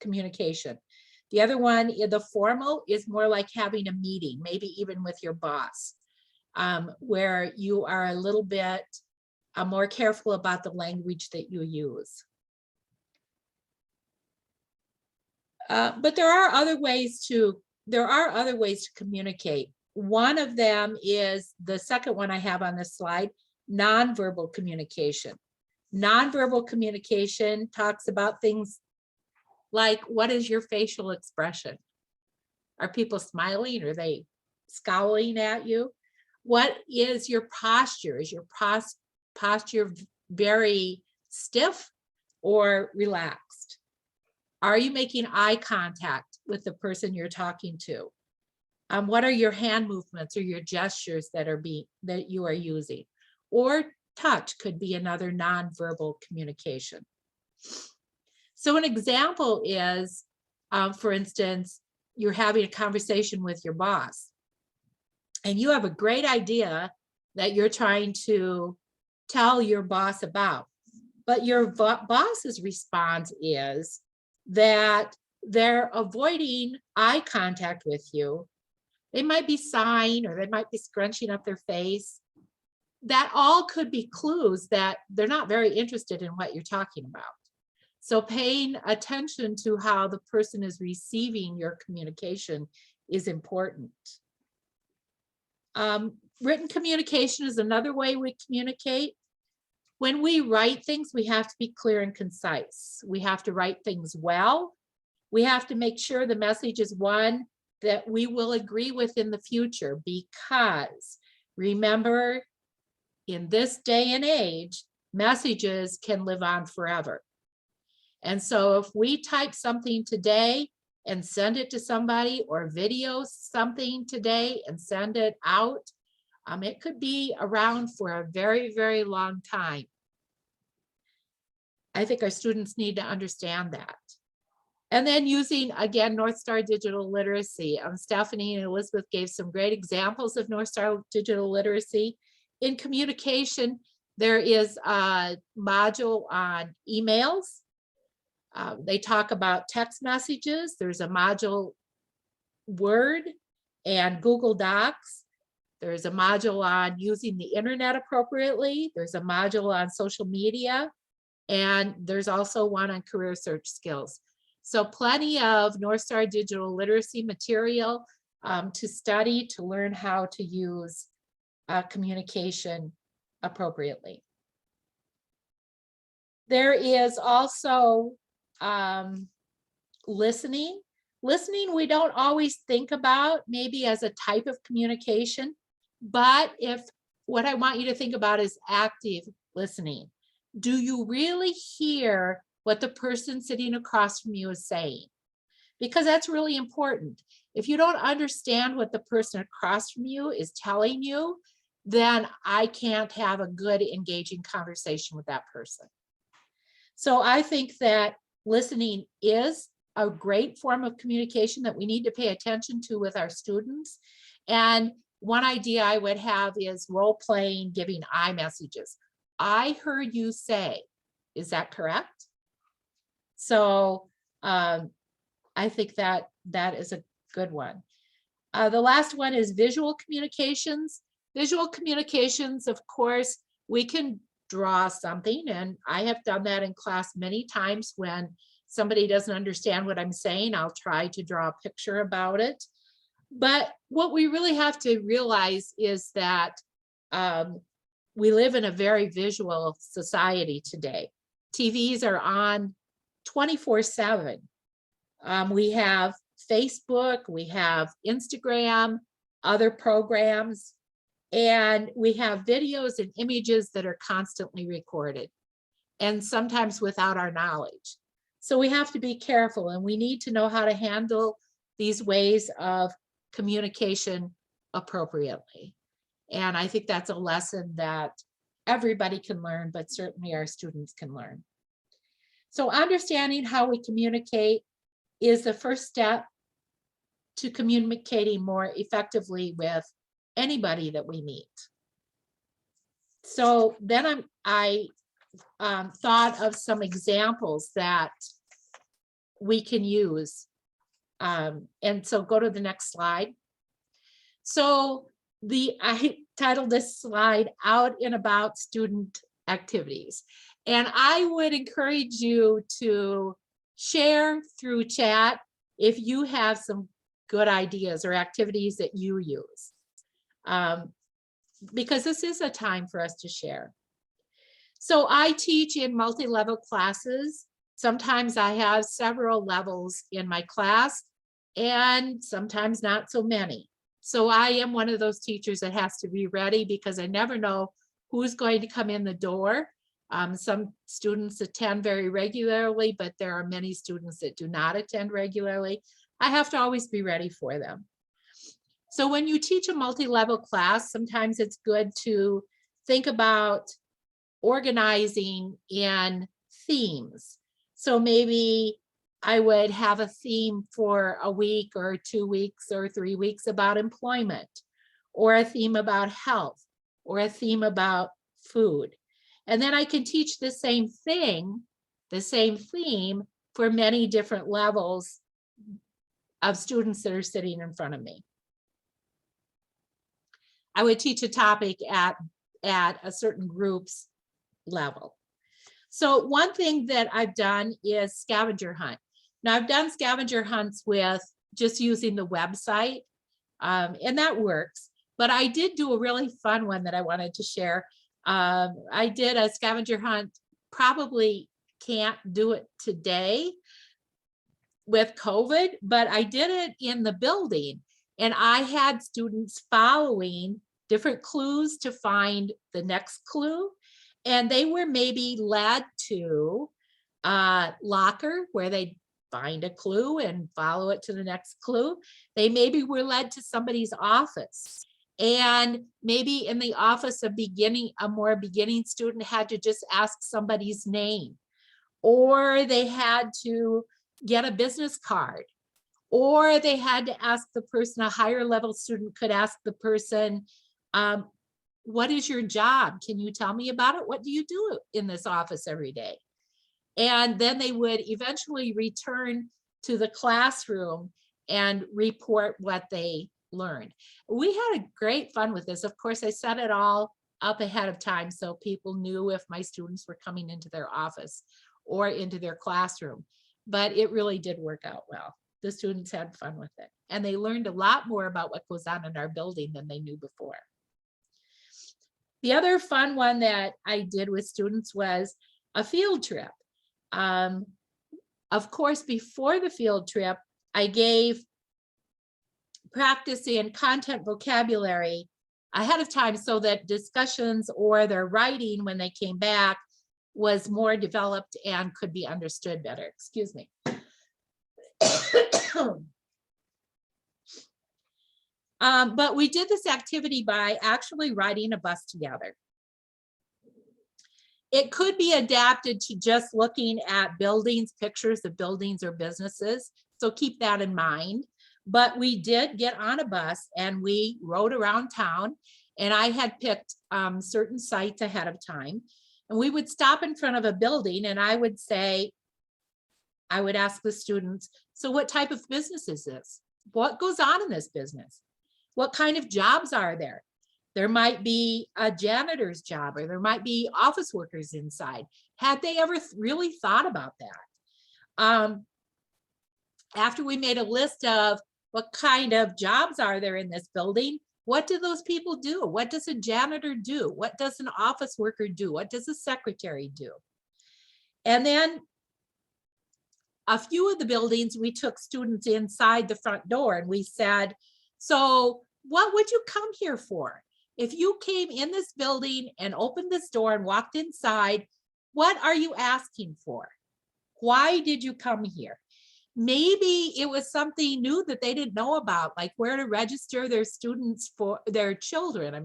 communication. The other one, the formal, is more like having a meeting, maybe even with your boss, where you are a little bit more careful about the language that you use. But there are other ways to communicate. One of them is the second one I have on this slide, nonverbal communication. Nonverbal communication talks about things like, what is your facial expression? Are people smiling? Are they scowling at you? What is your posture? Is your posture very stiff or relaxed? Are you making eye contact with the person you're talking to? What are your hand movements or your gestures that you are using? Or touch could be another nonverbal communication. So an example is, for instance, you're having a conversation with your boss, and you have a great idea that you're trying to tell your boss about, but your boss's response is that they're avoiding eye contact with you. They might be sighing, or they might be scrunching up their face. That all could be clues that they're not very interested in what you're talking about. So paying attention to how the person is receiving your communication is important. Written communication is another way we communicate. When we write things, we have to be clear and concise. We have to write things well. We have to make sure the message is one that we will agree with in the future, because remember, in this day and age, messages can live on forever. And so if we type something today and send it to somebody, or video something today and send it out, it could be around for a very, very long time. I think our students need to understand that. And then using, again, North Star Digital Literacy. Stephanie and Elizabeth gave some great examples of North Star Digital Literacy. In communication, there is a module on emails. They talk about text messages. There's a module Word and Google Docs. There's a module on using the internet appropriately. There's a module on social media. And there's also one on career search skills. So plenty of North Star Digital Literacy material to study, to learn how to use communication appropriately. There is also listening. Listening, we don't always think about maybe as a type of communication, but what I want you to think about is active listening. Do you really hear what the person sitting across from you is saying? Because that's really important. If you don't understand what the person across from you is telling you, then I can't have a good, engaging conversation with that person. So I think that listening is a great form of communication that we need to pay attention to with our students. And one idea I would have is role playing, giving I messages. I heard you say, is that correct? So I think that is a good one. The last one is visual communications. Visual communications, of course, we can draw something, and I have done that in class many times. When somebody doesn't understand what I'm saying, I'll try to draw a picture about it. But what we really have to realize is that we live in a very visual society today. TVs are on 24/7. We have Facebook, we have Instagram, other programs, and we have videos and images that are constantly recorded, and sometimes without our knowledge. So we have to be careful, and we need to know how to handle these ways of communication appropriately. And I think that's a lesson that everybody can learn, but certainly our students can learn. So understanding how we communicate is the first step to communicating more effectively with anybody that we meet. So then I thought of some examples that we can use. And so go to the next slide. So I titled this slide Out and About Student Activities. And I would encourage you to share through chat if you have some good ideas or activities that you use. Because this is a time for us to share. So I teach in multi-level classes. Sometimes I have several levels in my class, and sometimes not so many. So I am one of those teachers that has to be ready, because I never know who's going to come in the door. Some students attend very regularly, but there are many students that do not attend regularly. I have to always be ready for them. So when you teach a multi-level class, sometimes it's good to think about organizing in themes. So maybe I would have a theme for a week or 2 weeks or 3 weeks about employment, or a theme about health, or a theme about food. And then I can teach the same thing, the same theme, for many different levels of students that are sitting in front of me. I would teach a topic at a certain group's level. So one thing that I've done is scavenger hunt. Now I've done scavenger hunts with just using the website, and that works. But I did do a really fun one that I wanted to share. I did a scavenger hunt, probably can't do it today with COVID, but I did it in the building, and I had students following different clues to find the next clue. And they were maybe led to a locker where they find a clue and follow it to the next clue. They maybe were led to somebody's office, and maybe in the office a more beginning student had to just ask somebody's name, or they had to get a business card, or they had to ask the person, a higher level student could ask the person, what is your job? Can you tell me about it? What do you do in this office every day? And then they would eventually return to the classroom and report what they learned. We had a great fun with this. Of course, I set it all up ahead of time so people knew if my students were coming into their office or into their classroom, but it really did work out well. The students had fun with it, and they learned a lot more about what goes on in our building than they knew before. The other fun one that I did with students was a field trip. Of course, before the field trip, I gave practice in content vocabulary ahead of time so that discussions or their writing when they came back was more developed and could be understood better. Excuse me. But we did this activity by actually riding a bus together. It could be adapted to just looking at buildings, pictures of buildings or businesses. So keep that in mind. But we did get on a bus and we rode around town, and I had picked certain sites ahead of time. And we would stop in front of a building and I would ask the students, so what type of business is this? What goes on in this business? What kind of jobs are there? There might be a janitor's job, or there might be office workers inside. Had they ever really thought about that? After we made a list of what kind of jobs are there in this building, what do those people do? What does a janitor do? What does an office worker do? What does a secretary do? And then a few of the buildings, we took students inside the front door and we said, so what would you come here for? If you came in this building and opened this door and walked inside, what are you asking for? Why did you come here? Maybe it was something new that they didn't know about, like where to register their students for their children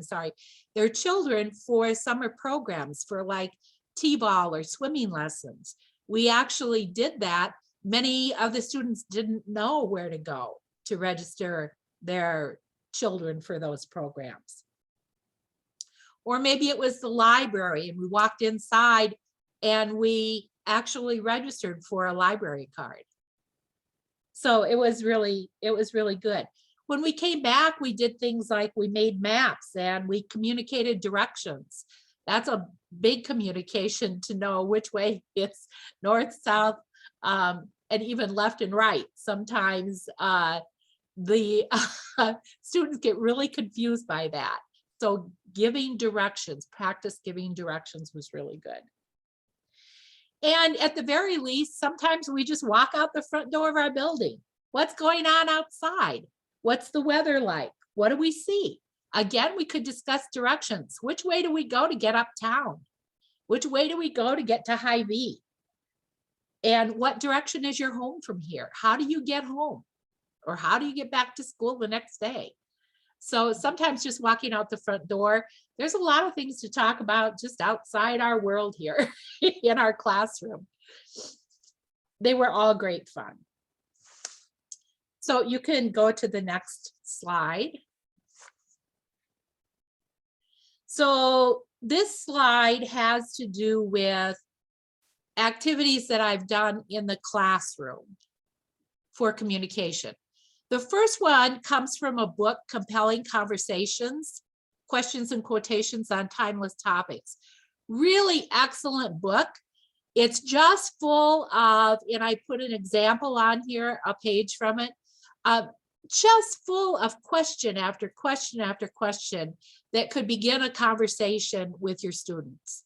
for summer programs, for like T-ball or swimming lessons. We actually did that. Many of the students didn't know where to go to register their children for those programs. Or maybe it was the library and we walked inside and we actually registered for a library card. So it was really good. When we came back, we did things like we made maps and we communicated directions. That's a big communication, to know which way it's north, south, and even left and right. Sometimes the students get really confused by that. So giving directions, practice giving directions was really good. And at the very least, sometimes we just walk out the front door of our building. What's going on outside? What's the weather like? What do we see? Again, we could discuss directions. Which way do we go to get uptown? Which way do we go to get to Hy-Vee? And what direction is your home from here? How do you get home? Or how do you get back to school the next day? So sometimes just walking out the front door, there's a lot of things to talk about just outside our world here in our classroom. They were all great fun. So you can go to the next slide. So this slide has to do with activities that I've done in the classroom for communication. The first one comes from a book, Compelling Conversations, Questions and Quotations on Timeless Topics. Really excellent book. It's just full of, and I put an example on here, a page from it, just full of question after question after question that could begin a conversation with your students.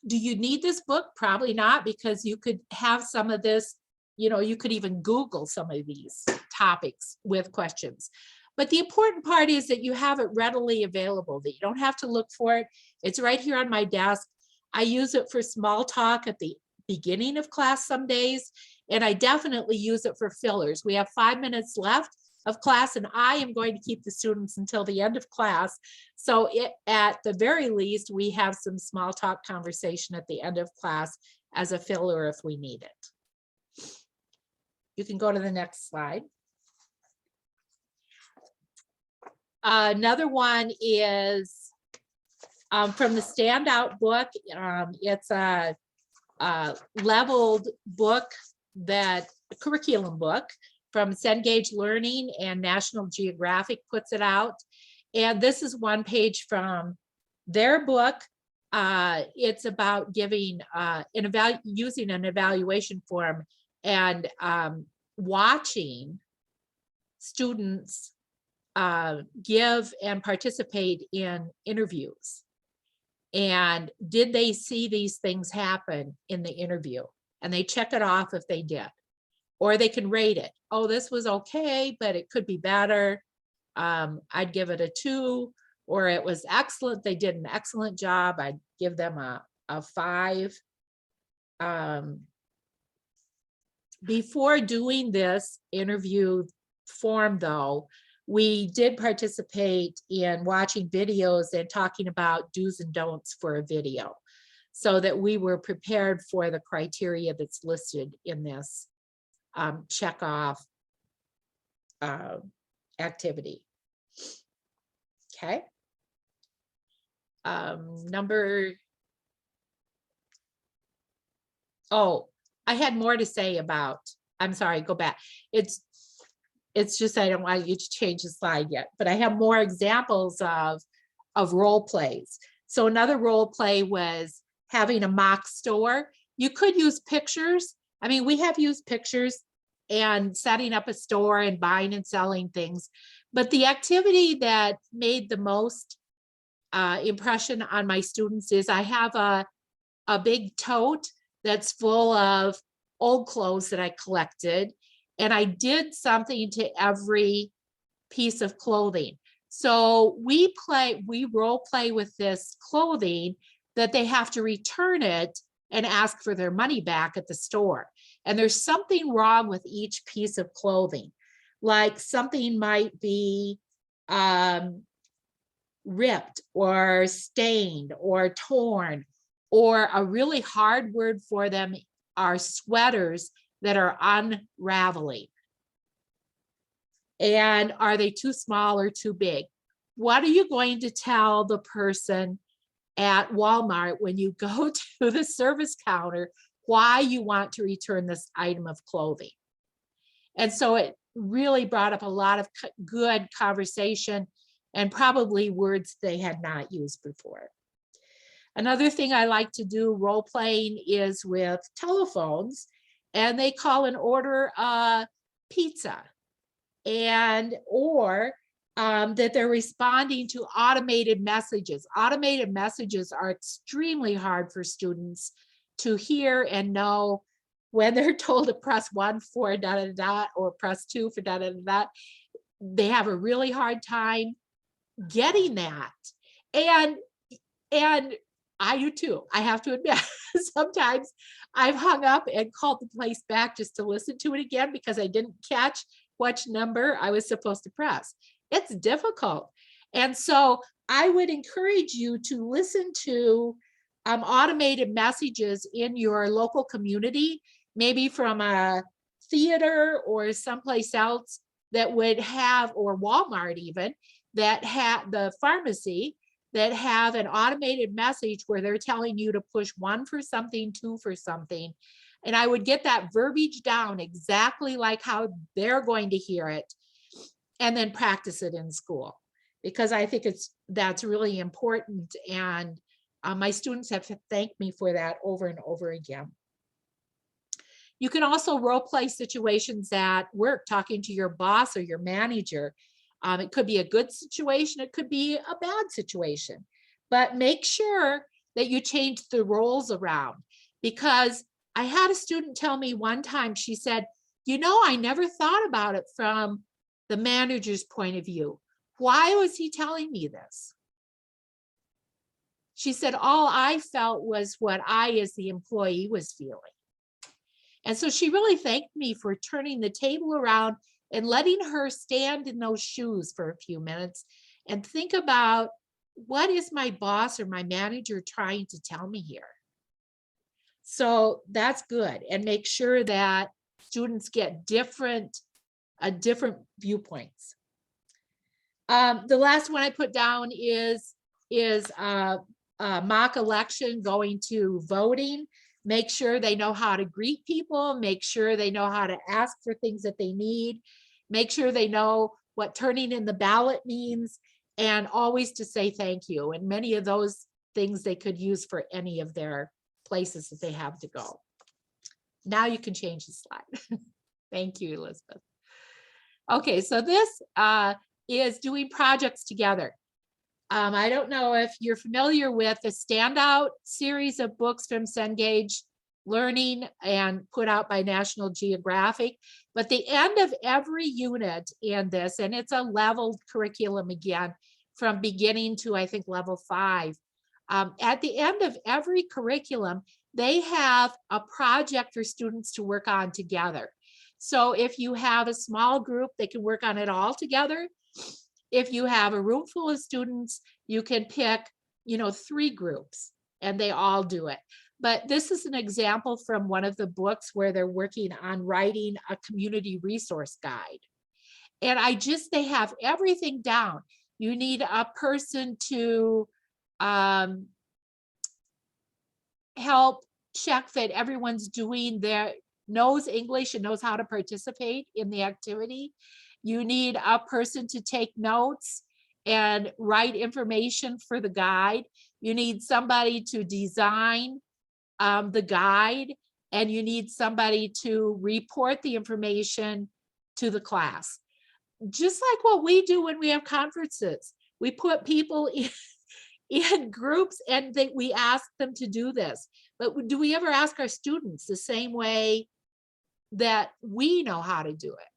Do you need this book? Probably not, because you could have some of this, you could even Google some of these topics with questions. But the important part is that you have it readily available, that you don't have to look for it. It's right here on my desk. I use it for small talk at the beginning of class some days, and I definitely use it for fillers. We have 5 minutes left of class, and I am going to keep the students until the end of class. So at the very least, we have some small talk conversation at the end of class as a filler if we need it. You can go to the next slide. Another one is from the Standout book. It's a leveled book, a curriculum book from Cengage Learning, and National Geographic puts it out. And this is one page from their book. It's about giving using an evaluation form and watching students give and participate in interviews. And did they see these things happen in the interview? And they check it off if they did. Or they can rate it. Oh, this was okay, but it could be better. I'd give it a 2. Or it was excellent, they did an excellent job, I'd give them a 5. Before doing this interview form though, we did participate in watching videos and talking about do's and don'ts for a video, so that we were prepared for the criteria that's listed in this check off activity. Okay. I had more to say about, I'm sorry, go back. It's just, I don't want you to change the slide yet, but I have more examples of role plays. So another role play was having a mock store. You could use pictures. I mean, we have used pictures and setting up a store and buying and selling things. But the activity that made the most impression on my students is I have a big tote that's full of old clothes that I collected. And I did something to every piece of clothing. So we role play with this clothing that they have to return it and ask for their money back at the store. And there's something wrong with each piece of clothing. Like something might be ripped or stained or torn, or a really hard word for them are sweaters that are unraveling. And are they too small or too big? What are you going to tell the person at Walmart when you go to the service counter why you want to return this item of clothing? And so it really brought up a lot of good conversation and probably words they had not used before. Another thing I like to do role playing is with telephones, and they call an order pizza, and or that they're responding to automated messages. Automated messages are extremely hard for students to hear and know when they're told to press 1 for da da da or press 2 for da da da. They have a really hard time getting that, and I do too. I have to admit, sometimes I've hung up and called the place back just to listen to it again because I didn't catch which number I was supposed to press. It's difficult. And so I would encourage you to listen to automated messages in your local community, maybe from a theater or someplace else that would have, or Walmart even, that have the pharmacy that have an automated message where they're telling you to push 1 for something, 2 for something. And I would get that verbiage down exactly like how they're going to hear it, and then practice it in school, because I think that's really important. And my students have thanked me for that over and over again. You can also role play situations at work, talking to your boss or your manager. It could be a good situation, it could be a bad situation, but make sure that you change the roles around. Because I had a student tell me one time, she said, I never thought about it from the manager's point of view. Why was he telling me this? She said, all I felt was what I, as the employee, was feeling. And so she really thanked me for turning the table around and letting her stand in those shoes for a few minutes and think about, what is my boss or my manager trying to tell me here? So that's good. And make sure that students get different viewpoints. The last one I put down is mock election, going to voting. Make sure they know how to greet people, make sure they know how to ask for things that they need, make sure they know what turning in the ballot means, and always to say thank you. And many of those things they could use for any of their places that they have to go. Now you can change the slide. Thank you, Elizabeth. Okay, so this is doing projects together. I don't know if you're familiar with the Standout series of books from Cengage Learning and put out by National Geographic, but the end of every unit in this, and it's a leveled curriculum again, from beginning to I think level 5. At the end of every curriculum, they have a project for students to work on together. So if you have a small group, they can work on it all together. If you have a room full of students, you can pick, 3 groups and they all do it. But this is an example from one of the books where they're working on writing a community resource guide. And they have everything down. You need a person to help check that everyone's knows English and knows how to participate in the activity. You need a person to take notes and write information for the guide. You need somebody to design the guide, and you need somebody to report the information to the class. Just like what we do when we have conferences. We put people in groups and we ask them to do this. But do we ever ask our students the same way that we know how to do it?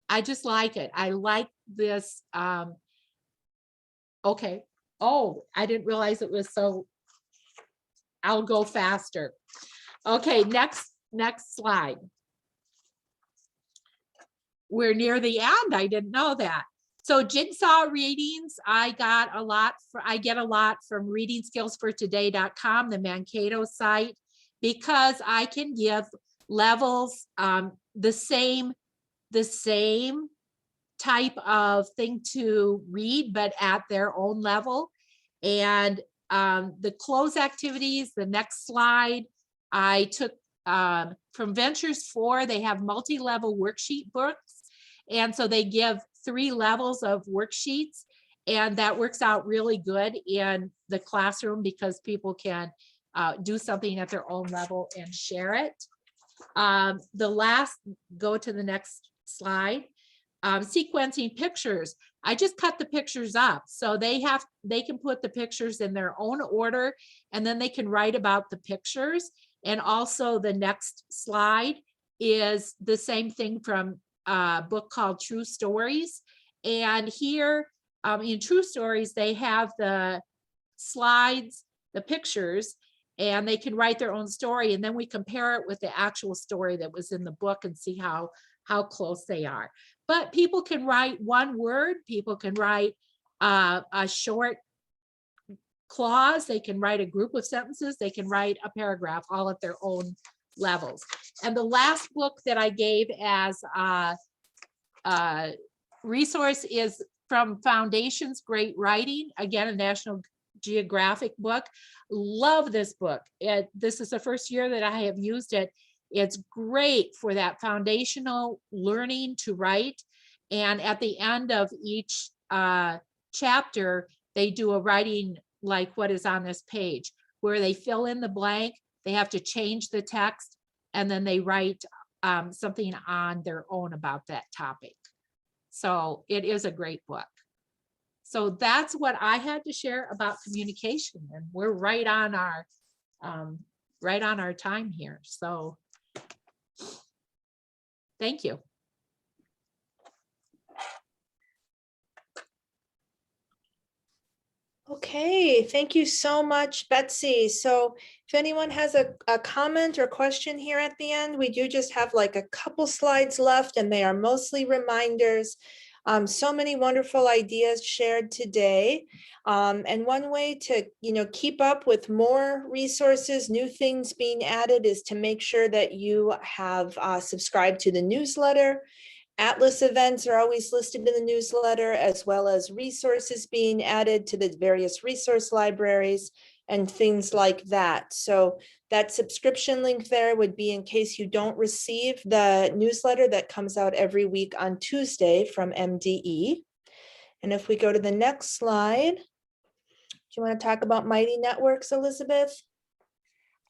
I just like it. I like this. Okay. Oh, I didn't realize it was so. I'll go faster. Okay, next slide. We're near the end. I didn't know that. So jigsaw readings, I get a lot from readingskillsfortoday.com, the Mankato site, because I can give levels, the same type of thing to read, but at their own level. And the close activities, the next slide, I took from Ventures 4, they have multi-level worksheet books. And so they give 3 levels of worksheets, and that works out really good in the classroom because people can do something at their own level and share it. Go to the next slide. Sequencing pictures. I just cut the pictures up. So they can put the pictures in their own order, and then they can write about the pictures. And also the next slide is the same thing from a book called True Stories. And here in True Stories, they have the slides, the pictures, and they can write their own story. And then we compare it with the actual story that was in the book and see how close they are. But people can write one word, people can write a short clause, they can write a group of sentences, they can write a paragraph, all at their own levels. And the last book that I gave as a resource is from Foundations Great Writing, again, a National Geographic book. Love this book. This is the first year that I have used it. It's great for that foundational learning to write. And at the end of each chapter, they do a writing like what is on this page, where they fill in the blank, they have to change the text, and then they write something on their own about that topic. So it is a great book. So that's what I had to share about communication, and we're right on our time here. So thank you. Okay, thank you so much, Betsy. So if anyone has a comment or question here at the end, we do just have like a couple slides left, and they are mostly reminders. So many wonderful ideas shared today. And one way to, keep up with more resources, new things being added, is to make sure that you have subscribed to the newsletter. Atlas events are always listed in the newsletter, as well as resources being added to the various resource libraries and things like that. So that subscription link there would be in case you don't receive the newsletter that comes out every week on Tuesday from MDE. And if we go to the next slide, do you want to talk about Mighty Networks, Elizabeth?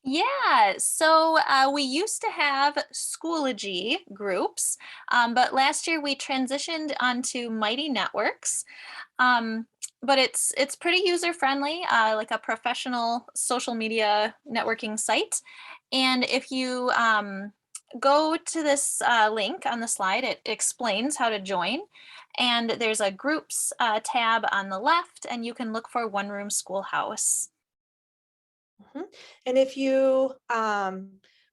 Yeah, so we used to have Schoology groups, but last year we transitioned onto Mighty Networks. But it's pretty user-friendly, like a professional social media networking site. And if you go to this link on the slide, it explains how to join. And there's a groups tab on the left, and you can look for One Room Schoolhouse. And if you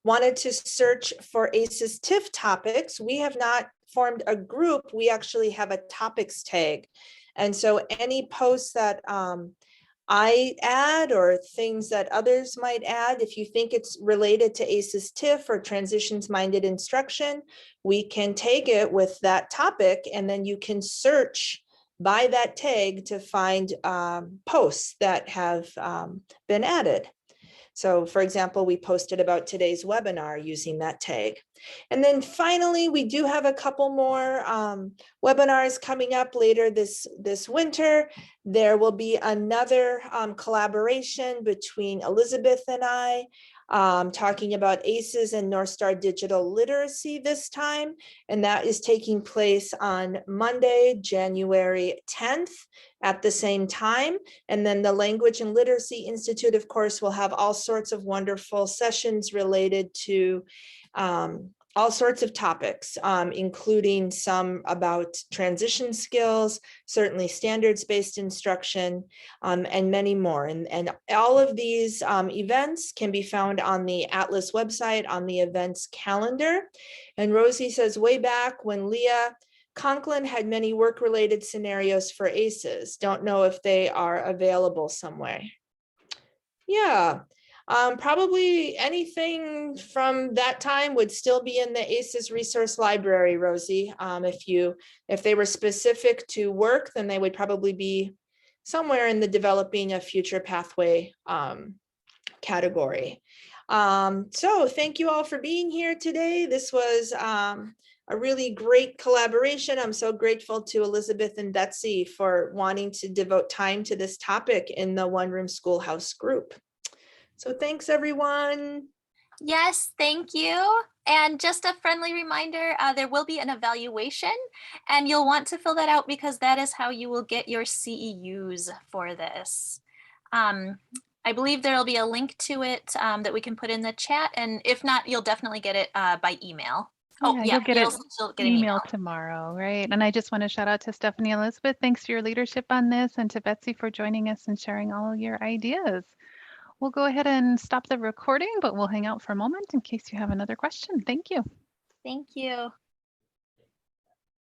wanted to search for ACES TIF topics, we have not formed a group. We actually have a topics tag. And so any posts that I add or things that others might add. If you think it's related to ACES TIF or transitions-minded instruction, we can take it with that topic, and then you can search by that tag to find posts that have been added. So for example, we posted about today's webinar using that tag. And then finally, we do have a couple more webinars coming up later this winter. There will be another collaboration between Elizabeth and I, talking about ACES and North Star Digital Literacy this time. And that is taking place on Monday, January 10th at the same time. And then the Language and Literacy Institute, of course, will have all sorts of wonderful sessions related to all sorts of topics, including some about transition skills, certainly standards-based instruction, and many more. And all of these events can be found on the Atlas website on the events calendar. And Rosie says, way back when Leah Conklin had many work-related scenarios for ACES. Don't know if they are available somewhere. Yeah. Probably anything from that time would still be in the ACES resource library, Rosie. If they were specific to work, then they would probably be somewhere in the developing a future pathway category. So thank you all for being here today. This was a really great collaboration. I'm so grateful to Elizabeth and Betsy for wanting to devote time to this topic in the One Room Schoolhouse group. So thanks, everyone. Yes, thank you. And just a friendly reminder, there will be an evaluation, and you'll want to fill that out because that is how you will get your CEUs for this. I believe there will be a link to it that we can put in the chat, and if not, you'll definitely get it by email. Yeah, you'll get it still get an email tomorrow, right? And I just want to shout out to Stephanie and Elizabeth. Thanks for your leadership on this, and to Betsy for joining us and sharing all your ideas. We'll go ahead and stop the recording, but we'll hang out for a moment in case you have another question. Thank you. Thank you.